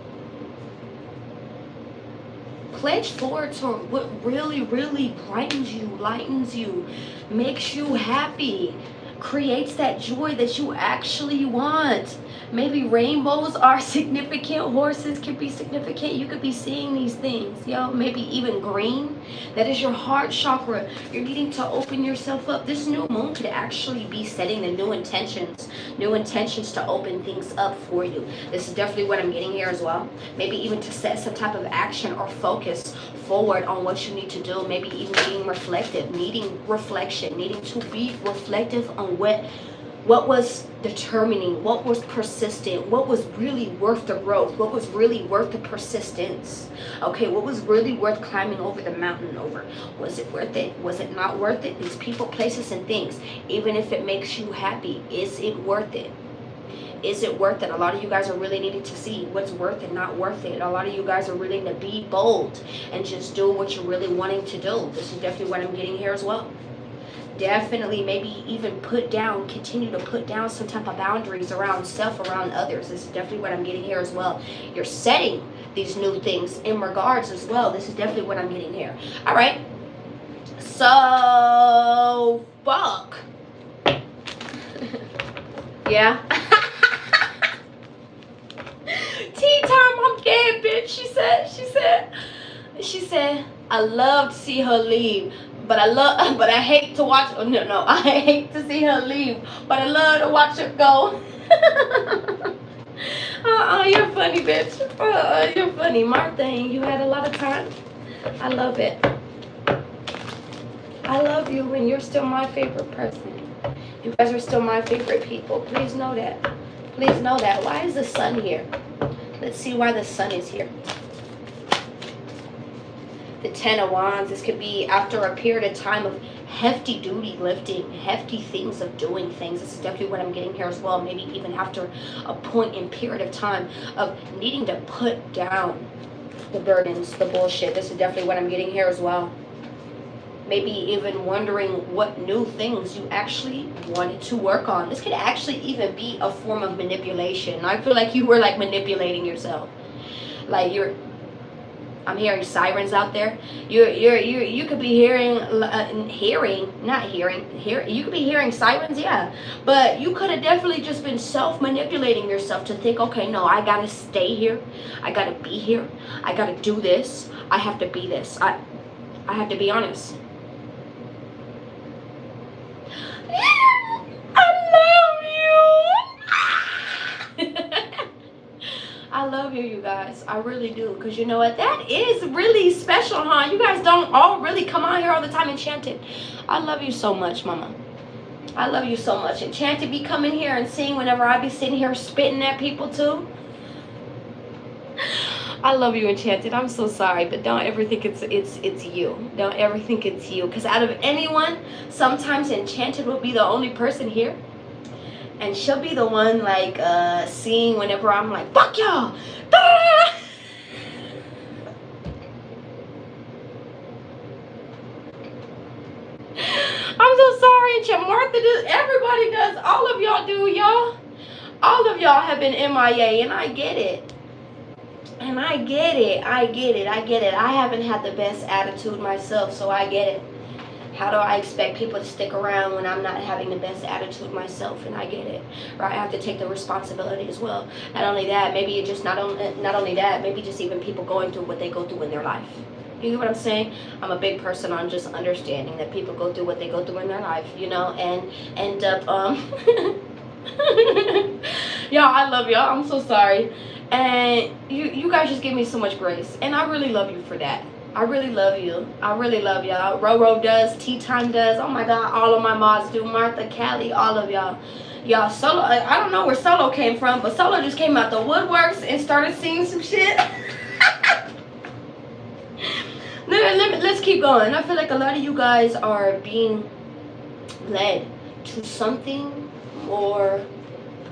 pledge forward to what really, really brightens you, lightens you, makes you happy, creates that joy that you actually want. Maybe rainbows are significant. Horses can be significant. You could be seeing these things, yo. Maybe even green. That is your heart chakra. You're needing to open yourself up. This new moon could actually be setting the new intentions to open things up for you. This is definitely what I'm getting here as well. Maybe even to set some type of action or focus forward on what you need to do. Maybe even being reflective, needing reflection, needing to be reflective on what was determining, what was persistent, what was really worth the growth, what was really worth the persistence. Okay, what was really worth climbing over the mountain over? Was it worth it? Was it not worth it? These people, places, and things, even if it makes you happy, is it worth it? Is it worth it? A lot of you guys are really needing to see what's worth it, not worth it. A lot of you guys are really to be bold and just do what you're really wanting to do. This is definitely what I'm getting here as well. Definitely, maybe even continue to put down some type of boundaries around self, around others. This is definitely what I'm getting here as well. You're setting these new things in regards as well. This is definitely what I'm getting here. All right. So, fuck. Yeah. Tea time, I'm dead, bitch. She said, I love to see her leave. But I hate to watch. Oh, no, I hate to see her leave. But I love to watch her go. You're funny, bitch. You're funny, Martha. You had a lot of time. I love it. I love you, and you're still my favorite person. You guys are still my favorite people. Please know that. Please know that. Why is the sun here? Let's see why the sun is here. The Ten of Wands. This could be after a period of time of hefty duty lifting, hefty things of doing things. This is definitely what I'm getting here as well. Maybe even after a point in period of time of needing to put down the burdens, the bullshit. This is definitely what I'm getting here as well. Maybe even wondering what new things you actually wanted to work on. This could actually even be a form of manipulation. I feel like you were like manipulating yourself. Like I'm hearing sirens out there. You could be hearing you could be hearing sirens, yeah. But you could have definitely just been self-manipulating yourself to think, okay, no, I gotta stay here. I gotta be here. I gotta do this. I have to be this. I have to be honest. I love you guys. I really do. Because you know what? That is really special, huh? You guys don't all really come out here all the time enchanted. I love you so much, mama. I love you so much. Enchanted be coming here and seeing whenever I be sitting here spitting at people too. I love you, Enchanted. I'm so sorry, but don't ever think it's you. Don't ever think it's you. Because out of anyone, sometimes Enchanted will be the only person here. And she'll be the one like seeing whenever I'm like, fuck y'all. I'm so sorry, Enchanted. Martha does, everybody does, all of y'all do, y'all. All of y'all have been MIA, and I get it. And I get it. I haven't had the best attitude myself, so I get it. How do I expect people to stick around when I'm not having the best attitude myself? And I get it, right? I have to take the responsibility as well. Not only that, maybe it just not only that, maybe just even people going through what they go through in their life. You get what I'm saying? I'm a big person on just understanding that people go through what they go through in their life, you know, and end up y'all, I love y'all. I'm so sorry. And you guys just give me so much grace, and I really love you for that. I really love you. I really love y'all. Roro does. Tea Time does. Oh my God, all of my mods do. Martha, Callie, all of y'all. Y'all, Solo, I don't know where Solo came from, but Solo just came out the woodworks and started singing some shit. Let's keep going. I feel like a lot of you guys are being led to something more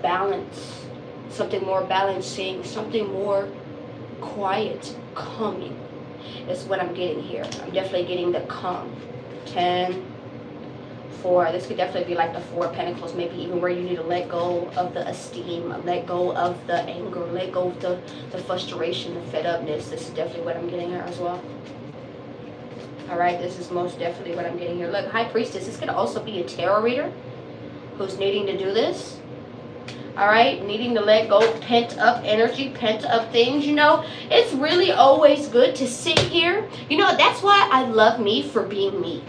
balanced, something more balancing, something more quiet, calming. Is what I'm getting here. I'm definitely getting the calm. 10, 4. This could definitely be like the 4 of Pentacles, maybe even where you need to let go of the esteem, let go of the anger, let go of the frustration, the fed upness. This is definitely what I'm getting here as well. Alright, this is most definitely what I'm getting here. Look, High Priestess, this could also be a tarot reader who's needing to do this. All right, needing to let go, pent up energy, pent up things, you know. It's really always good to sit here. You know, that's why I love me for being me,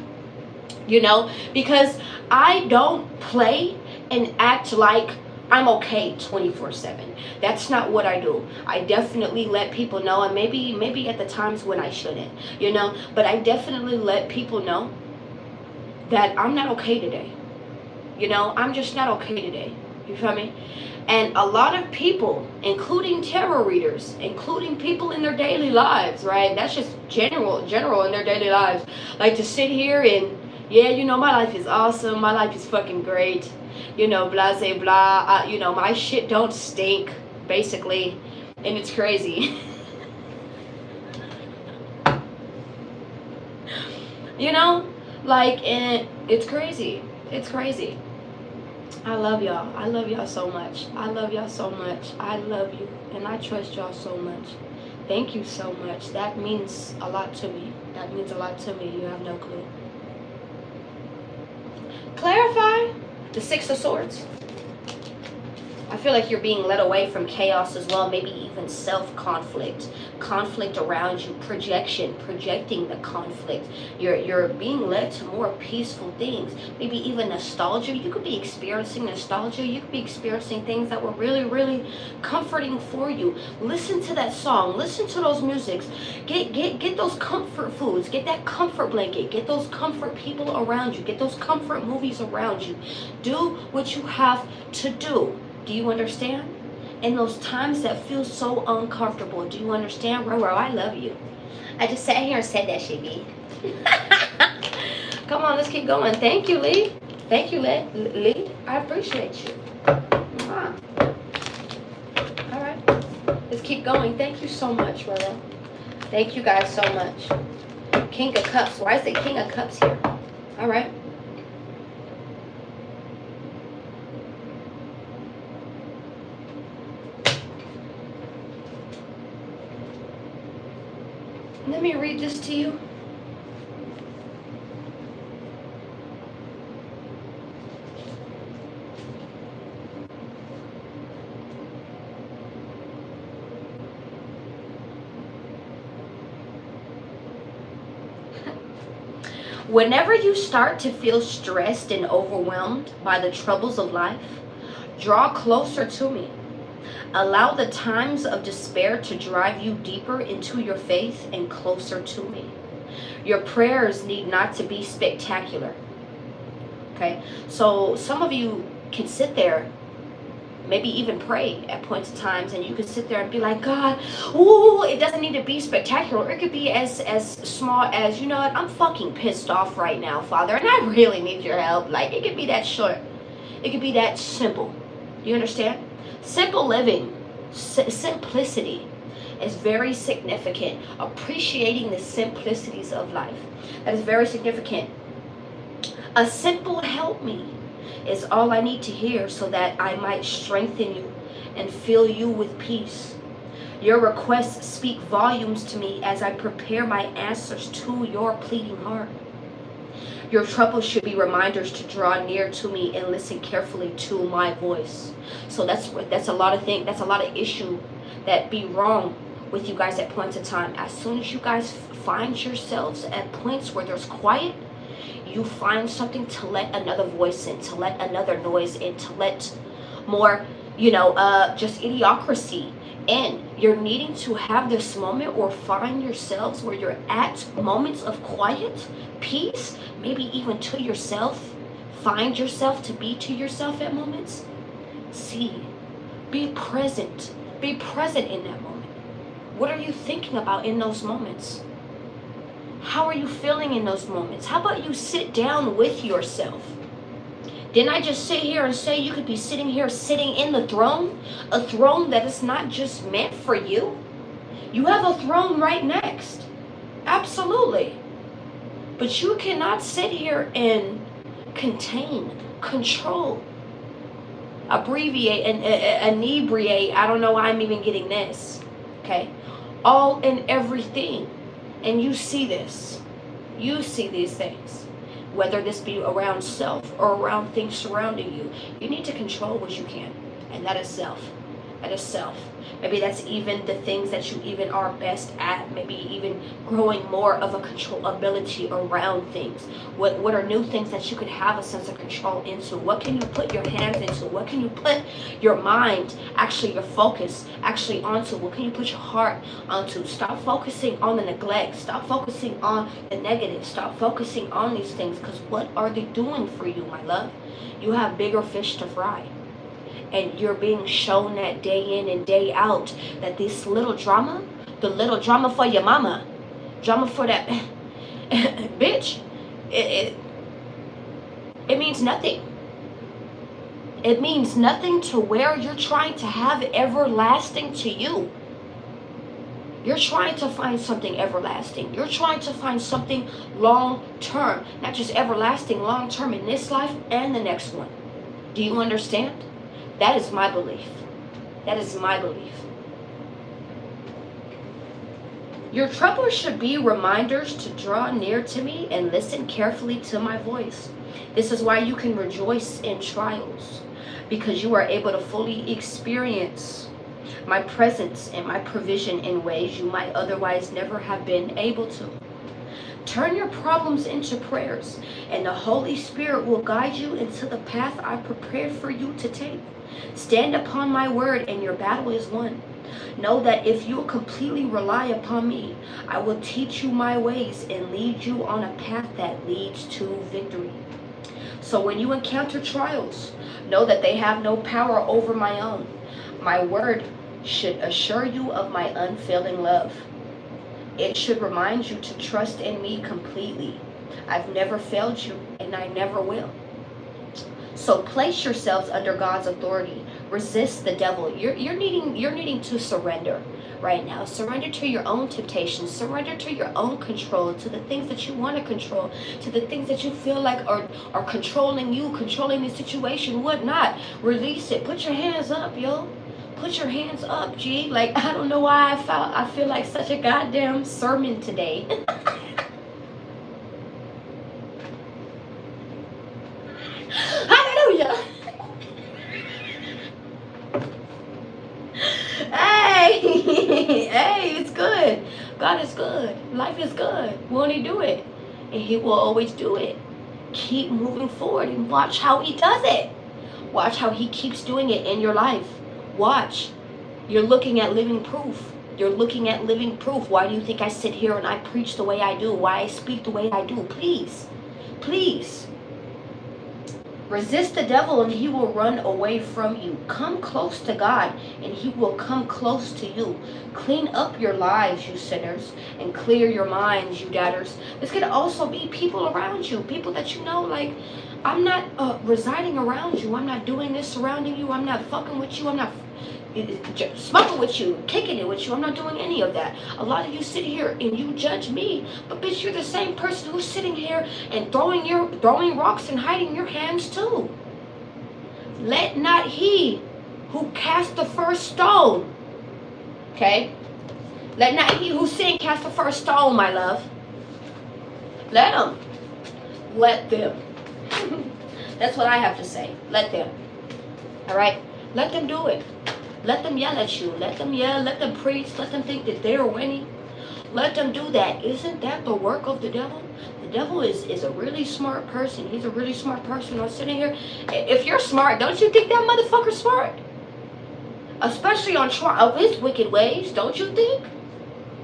you know, because I don't play and act like I'm okay 24/7. That's not what I do. I definitely let people know, and maybe at the times when I shouldn't, you know, but I definitely let people know that I'm not okay today. You know, I'm just not okay today. You feel me? And a lot of people, including tarot readers, including people in their daily lives, right? That's just general in their daily lives, like to sit here and, yeah, you know, my life is awesome. My life is fucking great. You know, blah, blah, blah. You know, my shit don't stink, basically. And it's crazy. You know? Like, and it's crazy. It's crazy. I love y'all. I love y'all so much. I love y'all so much. I love you. And I trust y'all so much. Thank you so much. That means a lot to me. That means a lot to me. You have no clue. Clarify the Six of Swords. I feel like you're being led away from chaos as well, maybe even self-conflict, conflict around you, projecting the conflict. You're being led to more peaceful things, maybe even nostalgia. You could be experiencing nostalgia. You could be experiencing things that were really, really comforting for you. Listen to that song. Listen to those musics. Get those comfort foods. Get that comfort blanket. Get those comfort people around you. Get those comfort movies around you. Do what you have to do. Do you understand? In those times that feel so uncomfortable, do you understand? Ro, I love you. I just sat here and said that shit, B. Come on, let's keep going. Thank you, Lee. Thank you, Lee. I appreciate you. All right. Let's keep going. Thank you so much, Roro. Thank you guys so much. King of Cups. Why is the King of Cups here? All right. Let me read this to you. Whenever you start to feel stressed and overwhelmed by the troubles of life, draw closer to me. Allow the times of despair to drive you deeper into your faith and closer to me. Your prayers need not to be spectacular. Okay? So some of you can sit there, maybe even pray at points of times, and you can sit there and be like, God, ooh, it doesn't need to be spectacular. It could be as small as, you know what, I'm fucking pissed off right now, Father, and I really need your help. Like, it could be that short. It could be that simple. Do you understand? Simple living, simplicity is very significant. Appreciating the simplicities of life, that is very significant. A simple help me is all I need to hear so that I might strengthen you and fill you with peace. Your requests speak volumes to me as I prepare my answers to your pleading heart. Your troubles should be reminders to draw near to me and listen carefully to my voice. So that's a lot of things. That's a lot of issue that be wrong with you guys at points of time. As soon as you guys find yourselves at points where there's quiet, you find something to let another voice in, to let another noise in, to let more, just idiocracy in. You're needing to have this moment or find yourselves where you're at moments of quiet, peace, maybe even to yourself. Find yourself to be to yourself at moments. See, be present. Be present in that moment. What are you thinking about in those moments? How are you feeling in those moments? How about you sit down with yourself? Didn't I just sit here and say you could be sitting here, sitting in the throne? A throne that is not just meant for you. You have a throne right next. Absolutely. But you cannot sit here and contain, control, abbreviate, and inebriate. I don't know why I'm even getting this. Okay? All and everything. And you see this. You see these things. Whether this be around self or around things surrounding you. You need to control what you can. And that is self. That is self. Maybe that's even the things that you even are best at. Maybe even growing more of a control ability around things. What are new things that you could have a sense of control into? What can you put your hands into? What can you put your mind, actually your focus, actually onto? What can you put your heart onto? Stop focusing on the neglect. Stop focusing on the negative. Stop focusing on these things, because what are they doing for you, my love? You have bigger fish to fry. And you're being shown that day in and day out that this little drama, the little drama for your mama, drama for that bitch, it means nothing. It means nothing to where you're trying to have everlasting to you. You're trying to find something everlasting. You're trying to find something long term, not just everlasting, long term in this life and the next one. Do you understand? That is my belief. That is my belief. Your troubles should be reminders to draw near to me and listen carefully to my voice. This is why you can rejoice in trials, because you are able to fully experience my presence and my provision in ways you might otherwise never have been able to. Turn your problems into prayers, and the Holy Spirit will guide you into the path I prepared for you to take. Stand upon my word, and your battle is won. Know that if you completely rely upon me, I will teach you my ways and lead you on a path that leads to victory. So when you encounter trials, know that they have no power over my own. My word should assure you of my unfailing love. It should remind you to trust in me completely. I've never failed you, and I never will. So place yourselves under God's authority. Resist the devil. You're needing to surrender right now. Surrender to your own temptations. Surrender to your own control, to the things that you want to control, to the things that you feel like are controlling you, controlling the situation, whatnot. Release it. Put your hands up, yo. Put your hands up, G. Like, I don't know why I feel like such a goddamn sermon today. Hallelujah. Hey, it's good. God is good. Life is good. Won't he do it? And he will always do it. Keep moving forward and watch how he does it. Watch how he keeps doing it in your life. Watch. You're looking at living proof. You're looking at living proof. Why do you think I sit here and I preach the way I do? Why I speak the way I do? Please. Please. Resist the devil and he will run away from you. Come close to God and he will come close to you. Clean up your lives, you sinners, and clear your minds, you doubters. This could also be people around you, people that you know, like, I'm not residing around you. I'm not doing this surrounding you. I'm not fucking with you. I'm not smoking with you, kicking it with you. I'm not doing any of that. A lot of you sit here and you judge me, but bitch, you're the same person who's sitting here and throwing rocks and hiding your hands too. Let not he who cast the first stone, okay? Let not he who sinned cast the first stone, my love. Let them. Let them. That's what I have to say. Let them. All right? Let them do it. Let them yell at you. Let them yell. Let them preach. Let them think that they're winning. Let them do that. Isn't that the work of the devil? The devil is a really smart person. He's a really smart person. I'm sitting here. If you're smart, don't you think that motherfucker's smart? Especially on trial of his wicked ways, don't you think?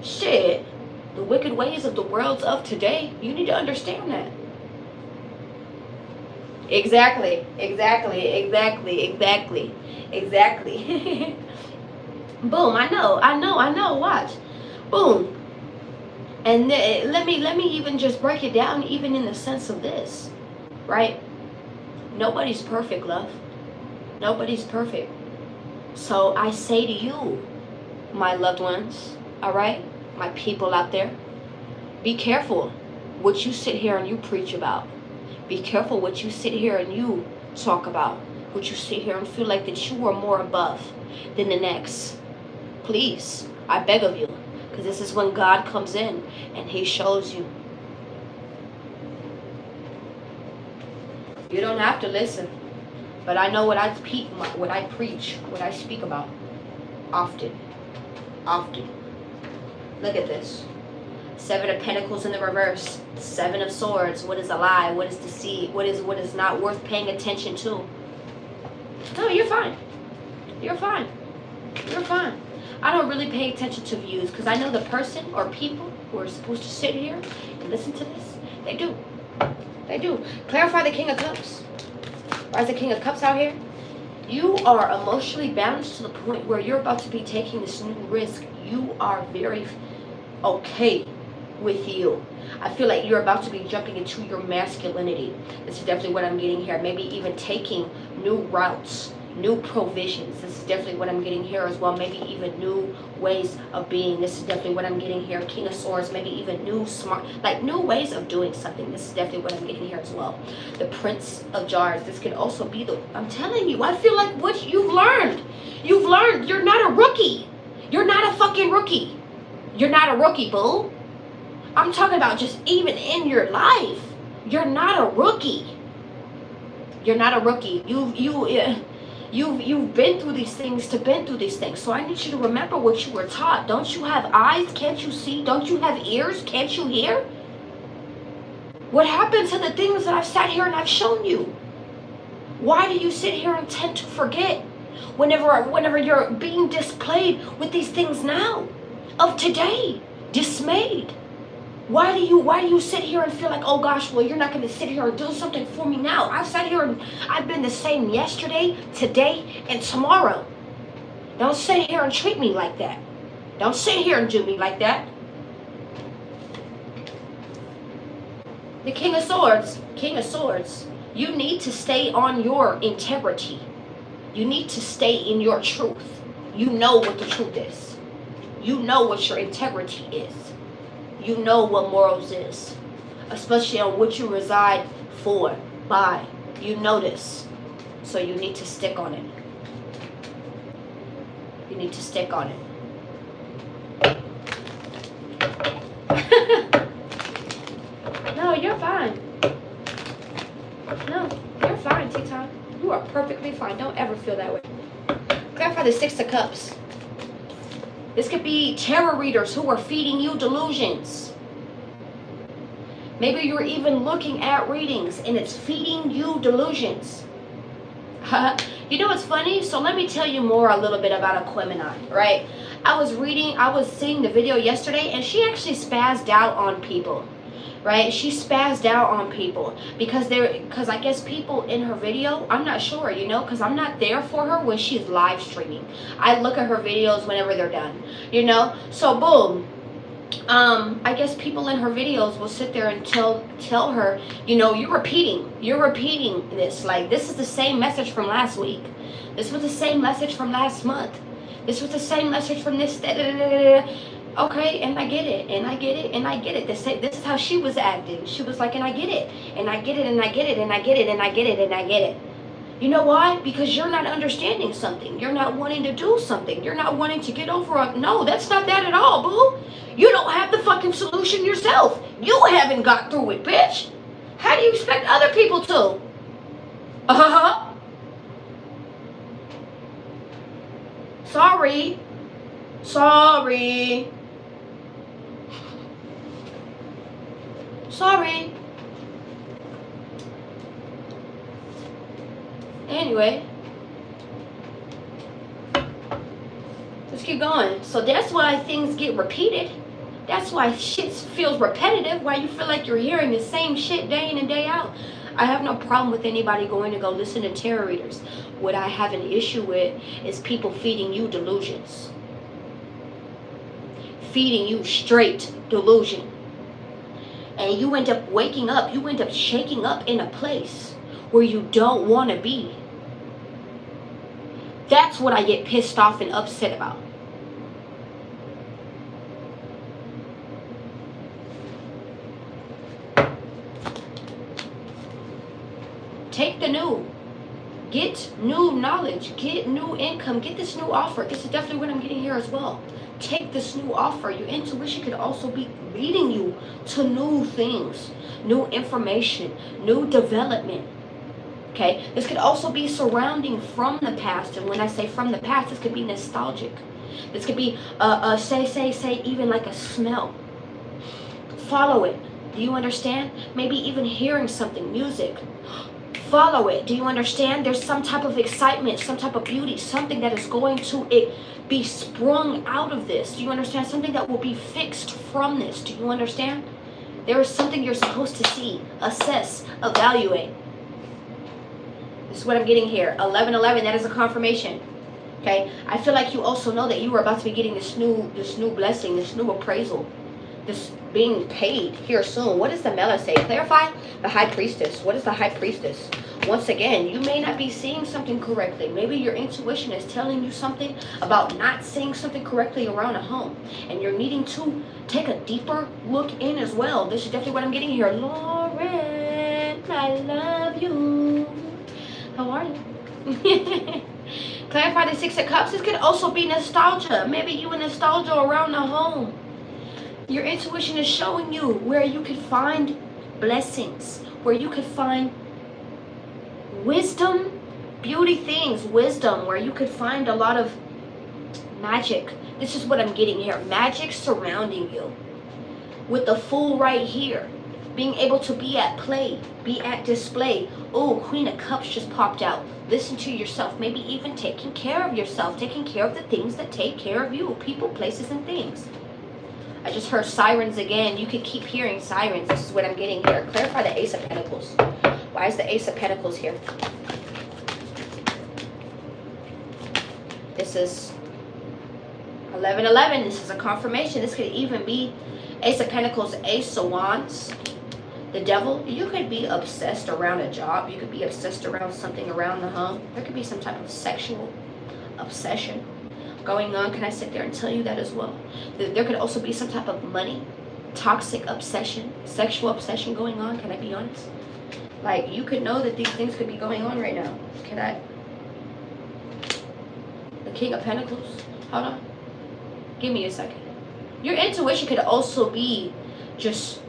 Shit. The wicked ways of the worlds of today. You need to understand that. Exactly. Boom. I know. Watch. Boom. And let me even just break it down, even in the sense of this, right? Nobody's perfect, love. Nobody's perfect. So I say to you, my loved ones, all right, my people out there, be careful what you sit here and you preach about. Be careful what you sit here and you talk about. What you sit here and feel like that you are more above than the next. Please, I beg of you. Because this is when God comes in and he shows you. You don't have to listen. But I know what I preach, what I speak about often. Often. Look at this. 7 of Pentacles in the reverse. 7 of Swords. What is a lie? What is deceit? What is not worth paying attention to? No, you're fine. You're fine. You're fine. I don't really pay attention to views because I know the person or people who are supposed to sit here and listen to this. They do. They do. Clarify the King of Cups. Why is the King of Cups out here? You are emotionally balanced to the point where you're about to be taking this new risk. You are very okay with you. I feel like you're about to be jumping into your masculinity. This is definitely what I'm getting here. Maybe even taking new routes, new provisions. This is definitely what I'm getting here as well. Maybe even new ways of being. This is definitely what I'm getting here. King of Swords. Maybe even new ways of doing something. This is definitely what I'm getting here as well. The Prince of Jars. This could also be I'm telling you, I feel like what you've learned. You've learned. You're not a rookie. You're not a fucking rookie. You're not a rookie, boo. I'm talking about just even in your life. You're not a rookie. You're not a rookie. You've been through these things So I need you to remember what you were taught. Don't you have eyes? Can't you see? Don't you have ears? Can't you hear? What happened to the things that I've sat here and I've shown you? Why do you sit here and tend to forget whenever you're being displayed with these things now of today, dismayed? Why do you sit here and feel like, oh gosh, well, you're not going to sit here and do something for me now? I've sat here and I've been the same yesterday, today, and tomorrow. Don't sit here and treat me like that. Don't sit here and do me like that. The King of Swords, you need to stay on your integrity. You need to stay in your truth. You know what the truth is. You know what your integrity is. You know what morals is, especially on what you reside for, by. You know this, so you need to stick on it. You need to stick on it. No, you're fine. No, you're fine, T-Time. You are perfectly fine. Don't ever feel that way. Clarify the 6 of Cups. This could be tarot readers who are feeding you delusions. Maybe you're even looking at readings and it's feeding you delusions. You know what's funny? So let me tell you more a little bit about Aquemini, right? I was seeing the video yesterday and she actually spazzed out on people. Right? She spazzed out on people because I guess people in her video, I'm not sure, because I'm not there for her when she's live streaming. I look at her videos whenever they're done, So boom, I guess people in her videos will sit there and tell her, you're repeating this. Like, this is the same message from last week. This was the same message from last month. This was the same message from this. Okay, and I get it, and I get it, and I get it. This is how she was acting. She was like, and I get it, and I get it, and I get it, and I get it, and I get it, and I get it. You know why? Because you're not understanding something. You're not wanting to do something. You're not wanting to get over it. No, that's not that at all, boo. You don't have the fucking solution yourself. You haven't got through it, bitch. How do you expect other people to? Sorry. Anyway, let's keep going. So that's why things get repeated. That's why shit feels repetitive. Why you feel like you're hearing the same shit day in and day out. I have no problem with anybody going to go listen to tarot readers. What I have an issue with is people feeding you delusions. Feeding you straight delusion. And you end up waking up, you end up shaking up in a place where you don't want to be. That's what I get pissed off and upset about. Take the new. Get new knowledge. Get new income. Get this new offer. This is definitely what I'm getting here as well. Take this new offer. Your intuition could also be leading you to new things, new information, new development. Okay, this could also be surrounding from the past, and when I say from the past, this could be nostalgic. This could be say even like a smell. Follow it. Do you understand? Maybe even hearing something, music. Follow it. Do you understand? There's some type of excitement, some type of beauty, something that is going to be sprung out of this. Do you understand? Something that will be fixed from this. Do you understand? There is something you're supposed to see, assess, evaluate. This is what I'm getting here. 1111, that is a confirmation. Okay? I feel like you also know that you are about to be getting this new blessing, this new appraisal. This being paid here soon. What does the Mela say? Clarify the High Priestess. What is the High Priestess? Once again, you may not be seeing something correctly. Maybe your intuition is telling you something about not seeing something correctly around a home. And you're needing to take a deeper look in as well. This is definitely what I'm getting here. Lauren, I love you. How are you? Clarify the Six of Cups. This could also be nostalgia. Maybe you in nostalgia around the home. Your intuition is showing you where you could find blessings, where you could find wisdom, beauty things, wisdom, where you could find a lot of magic. This is what I'm getting here. Magic surrounding you. With the Fool right here. Being able to be at play, be at display. Oh, Queen of Cups just popped out. Listen to yourself. Maybe even taking care of yourself. Taking care of the things that take care of you. People, places, and things. I just heard sirens again. You could keep hearing sirens. This is what I'm getting here. Clarify the Ace of Pentacles. Why is the Ace of Pentacles here? This is 1111. This is a confirmation. This could even be Ace of Pentacles, Ace of Wands. The Devil. You could be obsessed around a job. You could be obsessed around something around the home. There could be some type of sexual obsession going on. Can I sit there and tell you that as well? There could also be some type of money, toxic obsession, sexual obsession going on. Can I be honest? Like, you could know that these things could be going on right now. Can I? The King of Pentacles. Hold on. Give me a second. Your intuition could also be just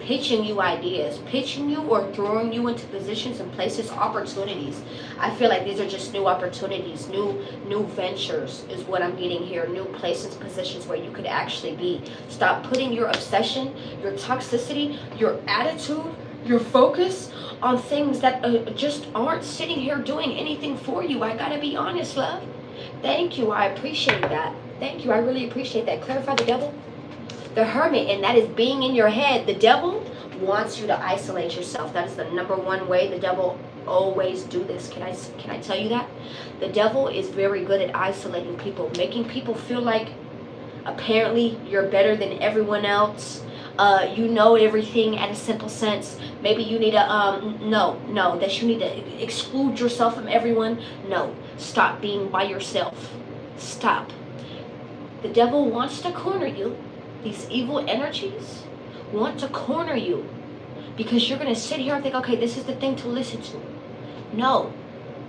pitching you ideas, pitching you or throwing you into positions and places, opportunities. I feel like these are just new opportunities, new ventures is what I'm getting here. New places, positions where you could actually be. Stop putting your obsession, your toxicity, your attitude, your focus on things that just aren't sitting here doing anything for you. I gotta be honest, love. Thank you. I appreciate that. Thank you. I really appreciate that. Clarify the Devil. The Hermit, and that is being in your head. The devil wants you to isolate yourself. That is the number one way the devil always do this. Can I tell you that? The devil is very good at isolating people, making people feel like apparently you're better than everyone else. You know everything at a simple sense. Maybe you need to that you need to exclude yourself from everyone. No, stop being by yourself. Stop. The devil wants to corner you. These evil energies want to corner you because you're going to sit here and think, okay, this is the thing to listen to. No,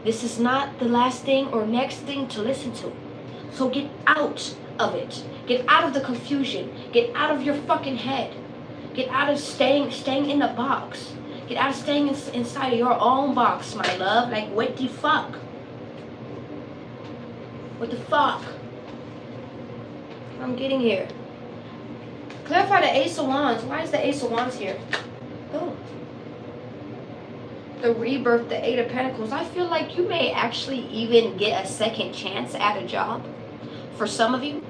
this is not the last thing or next thing to listen to. So get out of it. Get out of the confusion. Get out of your fucking head. Get out of staying in the box. Get out of staying inside of your own box, my love. Like, what the fuck? What the fuck? I'm getting here. Clarify the Ace of Wands. Why is the Ace of Wands here? Oh. The Rebirth, the Eight of Pentacles. I feel like you may actually even get a second chance at a job. For some of you.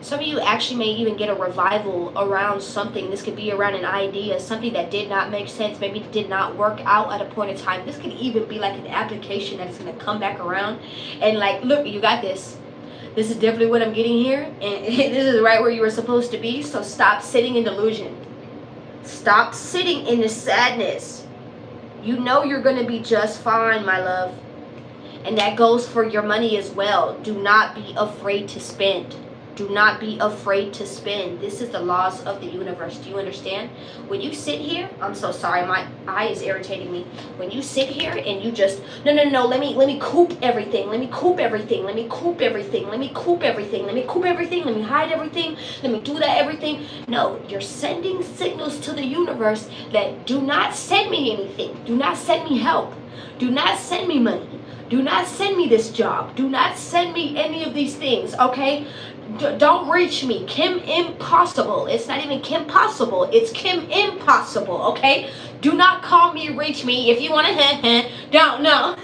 Some of you actually may even get a revival around something. This could be around an idea, something that did not make sense, maybe did not work out at a point in time. This could even be like an application that is going to come back around. And like, look, you got this. This is definitely what I'm getting here. And this is right where you were supposed to be. So stop sitting in delusion. Stop sitting in the sadness. You know you're going to be just fine, my love. And that goes for your money as well. Do not be afraid to spend. Do not be afraid to spend. This is the laws of the universe. Do you understand? When you sit here, I'm so sorry, my eye is irritating me. When you sit here and you just, no, let me coop everything. Let me coop everything. Let me coop everything. Let me coop everything. Let me coop everything. Let me hide everything. Let me do that everything. No, you're sending signals to the universe that do not send me anything. Do not send me help. Do not send me money. Do not send me this job. Do not send me any of these things, okay? Don't reach me. Kim Impossible. It's not even Kim Possible. It's Kim Impossible, okay? Do not call me, reach me. If you want to, don't know.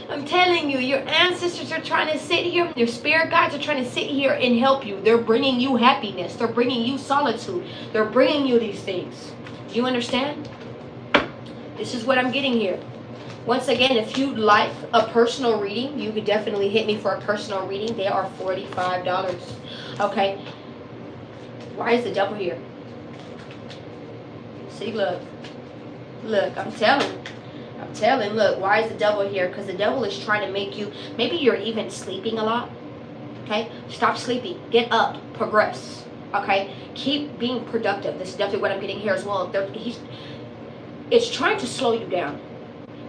I'm telling you, your ancestors are trying to sit here. Your spirit guides are trying to sit here and help you. They're bringing you happiness. They're bringing you solitude. They're bringing you these things. Do you understand? This is what I'm getting here. Once again, if you'd like a personal reading, you could definitely hit me for a personal reading. They are $45. Okay. Why is the devil here? See, look. Look, I'm telling. Look, why is the devil here? Because the devil is trying to make you, maybe you're even sleeping a lot. Okay. Stop sleeping. Get up. Progress. Okay. Keep being productive. This is definitely what I'm getting here as well. It's trying to slow you down.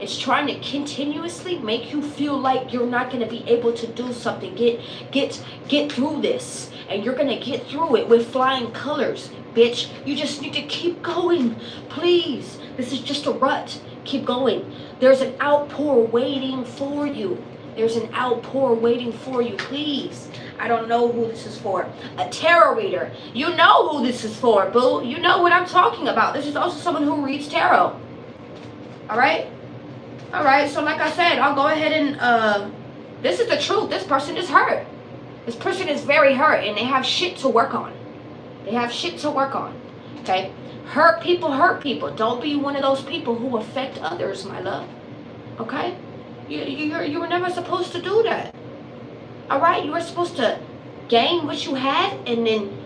It's trying to continuously make you feel like you're not going to be able to do something. Get through this. And you're going to get through it with flying colors, bitch. You just need to keep going. Please. This is just a rut. Keep going. There's an outpour waiting for you. There's an outpour waiting for you. Please. I don't know who this is for. A tarot reader. You know who this is for, boo. You know what I'm talking about. This is also someone who reads tarot. Alright? Alright, so like I said, I'll go ahead and, this is the truth. This person is hurt. This person is very hurt and they have shit to work on. They have shit to work on. Okay? Hurt people. Don't be one of those people who affect others, my love. Okay? You were never supposed to do that. Alright? You were supposed to gain what you had and then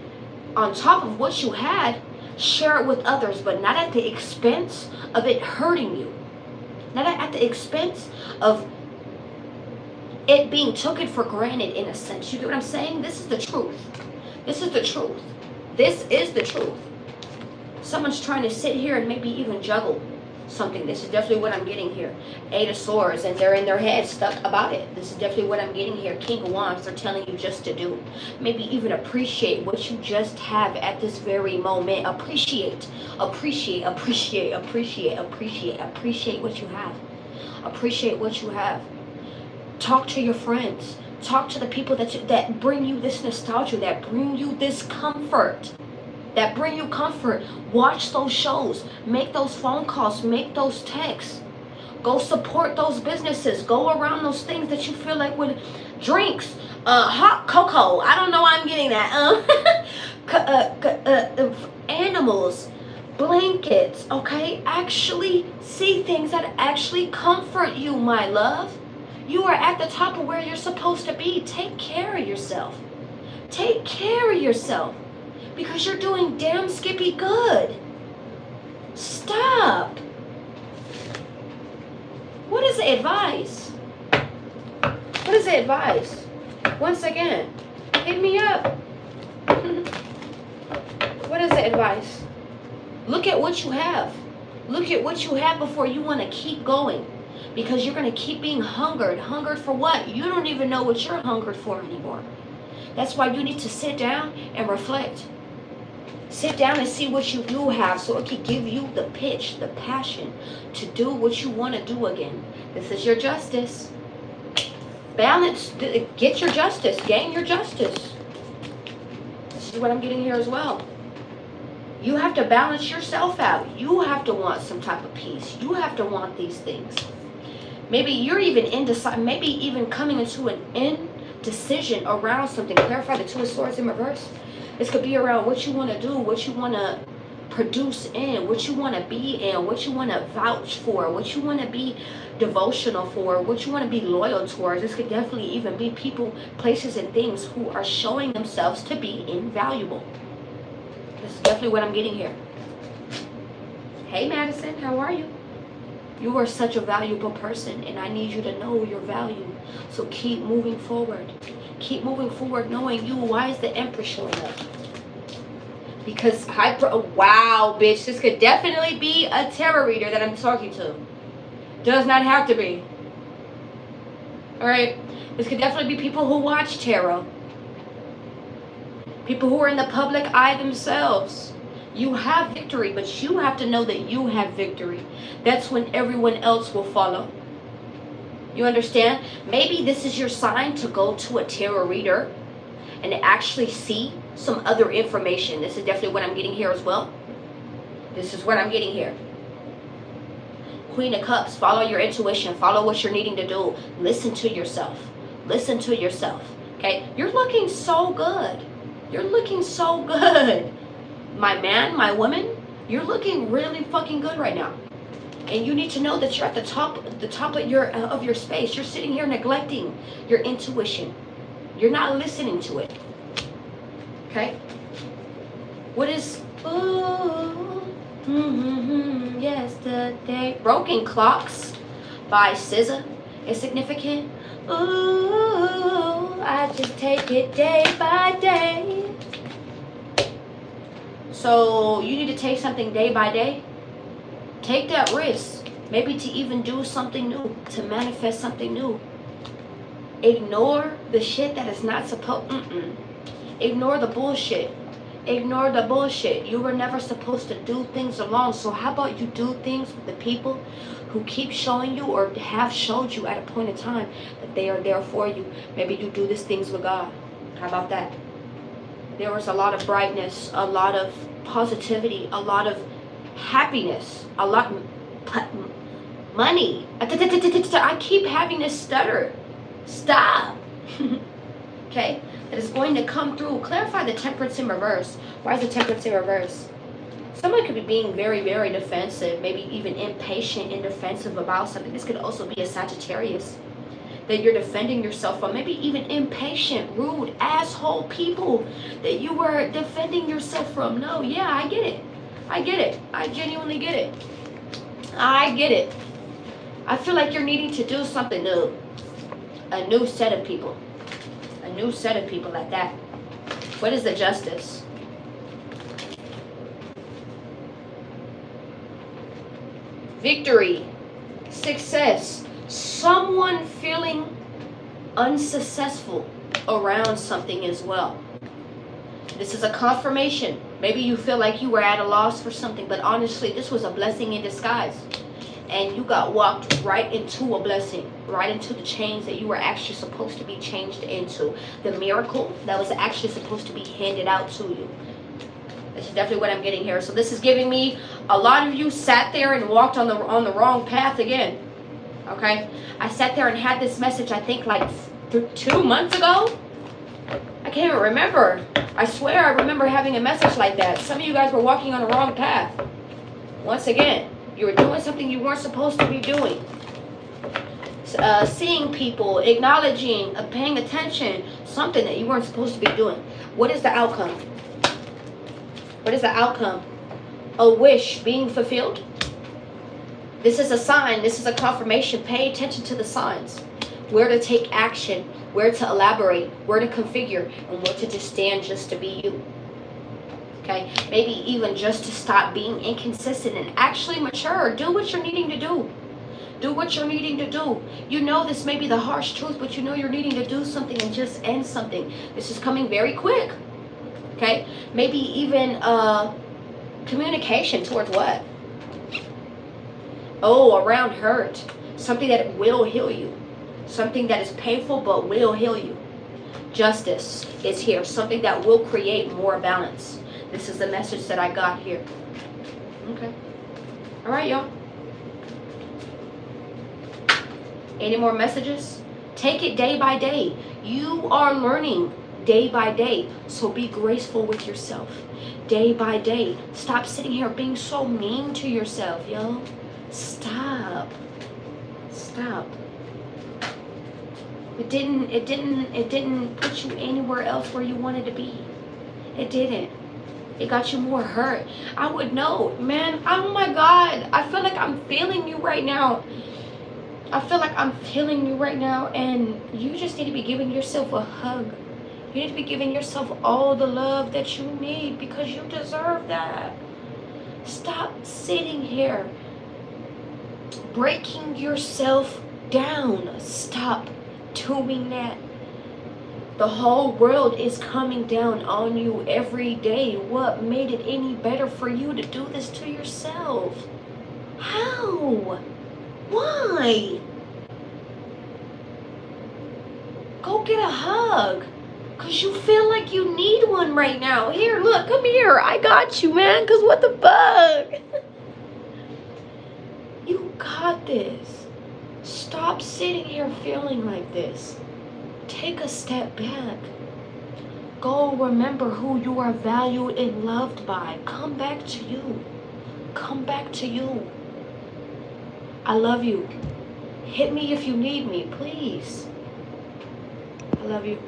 on top of what you had, share it with others, but not at the expense of it hurting you. Not at the expense of it being taken for granted in a sense. You get what I'm saying? This is the truth. This is the truth. This is the truth. Someone's trying to sit here and maybe even juggle something. This is definitely what I'm getting here. Eight of Swords, and they're in their head stuck about it. This is definitely what I'm getting here. King of Wands, they're telling you just to do. Maybe even appreciate what you just have at this very moment. Appreciate what you have. Appreciate what you have. Talk to your friends. Talk to the people that bring you this nostalgia, that bring you this comfort. That bring you comfort. Watch those shows. Make those phone calls. Make those texts. Go support those businesses. Go around those things that you feel like with drinks. Hot cocoa. I don't know why I'm getting that. Animals. Blankets. Okay? Actually see things that actually comfort you, my love. You are at the top of where you're supposed to be. Take care of yourself. Take care of yourself. Because you're doing damn skippy good. Stop. What is the advice? What is the advice? Once again, hit me up. What is the advice? Look at what you have. Look at what you have before you want to keep going. Because you're going to keep being hungered. Hungered for what? You don't even know what you're hungered for anymore. That's why you need to sit down and reflect. Sit down and see what you do have so it can give you the pitch, the passion to do what you want to do again. This is your justice. Balance. Get your justice. Gain your justice. This is what I'm getting here as well. You have to balance yourself out. You have to want some type of peace. You have to want these things. Maybe you're even indecisive. Maybe even coming into an indecision around something. Clarify the Two of Swords in reverse. This could be around what you want to do, what you want to produce in, what you want to be in, what you want to vouch for, what you want to be devotional for, what you want to be loyal towards. This could definitely even be people, places, and things who are showing themselves to be invaluable. This is definitely what I'm getting here. Hey, Madison, how are you? You are such a valuable person, and I need you to know your value. So keep moving forward. Keep moving forward knowing you. Why is the Empress showing up? Because wow, bitch, this could definitely be a tarot reader that I'm talking to. Does not have to be. Alright? This could definitely be people who watch tarot. People who are in the public eye themselves. You have victory, but you have to know that you have victory. That's when everyone else will follow. You understand? Maybe this is your sign to go to a tarot reader and actually see some other information. This is definitely what I'm getting here as well. This is what I'm getting here. Queen of Cups, follow your intuition. Follow what you're needing to do. Listen to yourself. Listen to yourself. Okay? You're looking so good. You're looking so good. My man, my woman, you're looking really fucking good right now. And you need to know that you're at the top of your space. You're sitting here neglecting your intuition. You're not listening to it. Okay? What is yesterday? Broken Clocks by SZA is significant. Ooh, I just take it day by day. So you need to take something day by day. Take that risk. Maybe to even do something new. To manifest something new. Ignore the shit that is not supposed. Ignore the bullshit. Ignore the bullshit. You were never supposed to do things alone. So how about you do things with the people who keep showing you or have showed you at a point in time that they are there for you. Maybe you do these things with God. How about that? There was a lot of brightness, a lot of positivity, a lot of happiness, a lot money. I keep having this stutter. Stop. Okay? That is going to come through. Clarify the Temperance in reverse. Why is the Temperance in reverse? Someone could be being very, very defensive, maybe even impatient and defensive about something. This could also be a Sagittarius that you're defending yourself from. Maybe even impatient, rude, asshole people that you were defending yourself from. No, yeah, I get it. I get it. I genuinely get it. I get it. I feel like you're needing to do something new. A new set of people. A new set of people at that. What is the Justice? Victory. Success. Someone feeling unsuccessful around something as well. This is a confirmation. Maybe you feel like you were at a loss for something, but honestly, this was a blessing in disguise. And you got walked right into a blessing, right into the chains that you were actually supposed to be changed into. The miracle that was actually supposed to be handed out to you. This is definitely what I'm getting here. So this is giving me, a lot of you sat there and walked on the wrong path again. Okay? I sat there and had this message, I think like 2 months ago. I can't even remember. I swear I remember having a message like that. Some of you guys were walking on the wrong path. Once again, you were doing something you weren't supposed to be doing. Seeing people, acknowledging, paying attention, something that you weren't supposed to be doing. What is the outcome? What is the outcome? A wish being fulfilled? This is a sign. This is a confirmation. Pay attention to the signs. Where to take action. Where to elaborate. Where to configure. And where to just stand just to be you. Okay? Maybe even just to stop being inconsistent and actually mature. Do what you're needing to do. Do what you're needing to do. You know this may be the harsh truth, but you know you're needing to do something and just end something. This is coming very quick. Okay? Maybe even communication towards what? Oh, around hurt. Something that will heal you. Something that is painful but will heal you. Justice is here. Something that will create more balance. This is the message that I got here. Okay. All right, y'all. Any more messages? Take it day by day. You are learning day by day. So be graceful with yourself. Day by day. Stop sitting here being so mean to yourself, yo. Stop. Stop. It didn't put you anywhere else where you wanted to be. It didn't. It got you more hurt. I would know, man. Oh my God. I feel like I'm feeling you right now. I feel like I'm feeling you right now, and you just need to be giving yourself a hug. You need to be giving yourself all the love that you need, because you deserve that. Stop sitting here breaking yourself down. Stop doing that. The whole world is coming down on you every day. What made it any better for you to do this to yourself? How? Why? Go get a hug. Cause you feel like you need one right now. Here, look, come here. I got you, man. Cause what the fuck? You got this. Stop sitting here feeling like this. Take a step back. Go remember who you are valued and loved by. Come back to you. Come back to you. I love you. Hit me if you need me, please. I love you.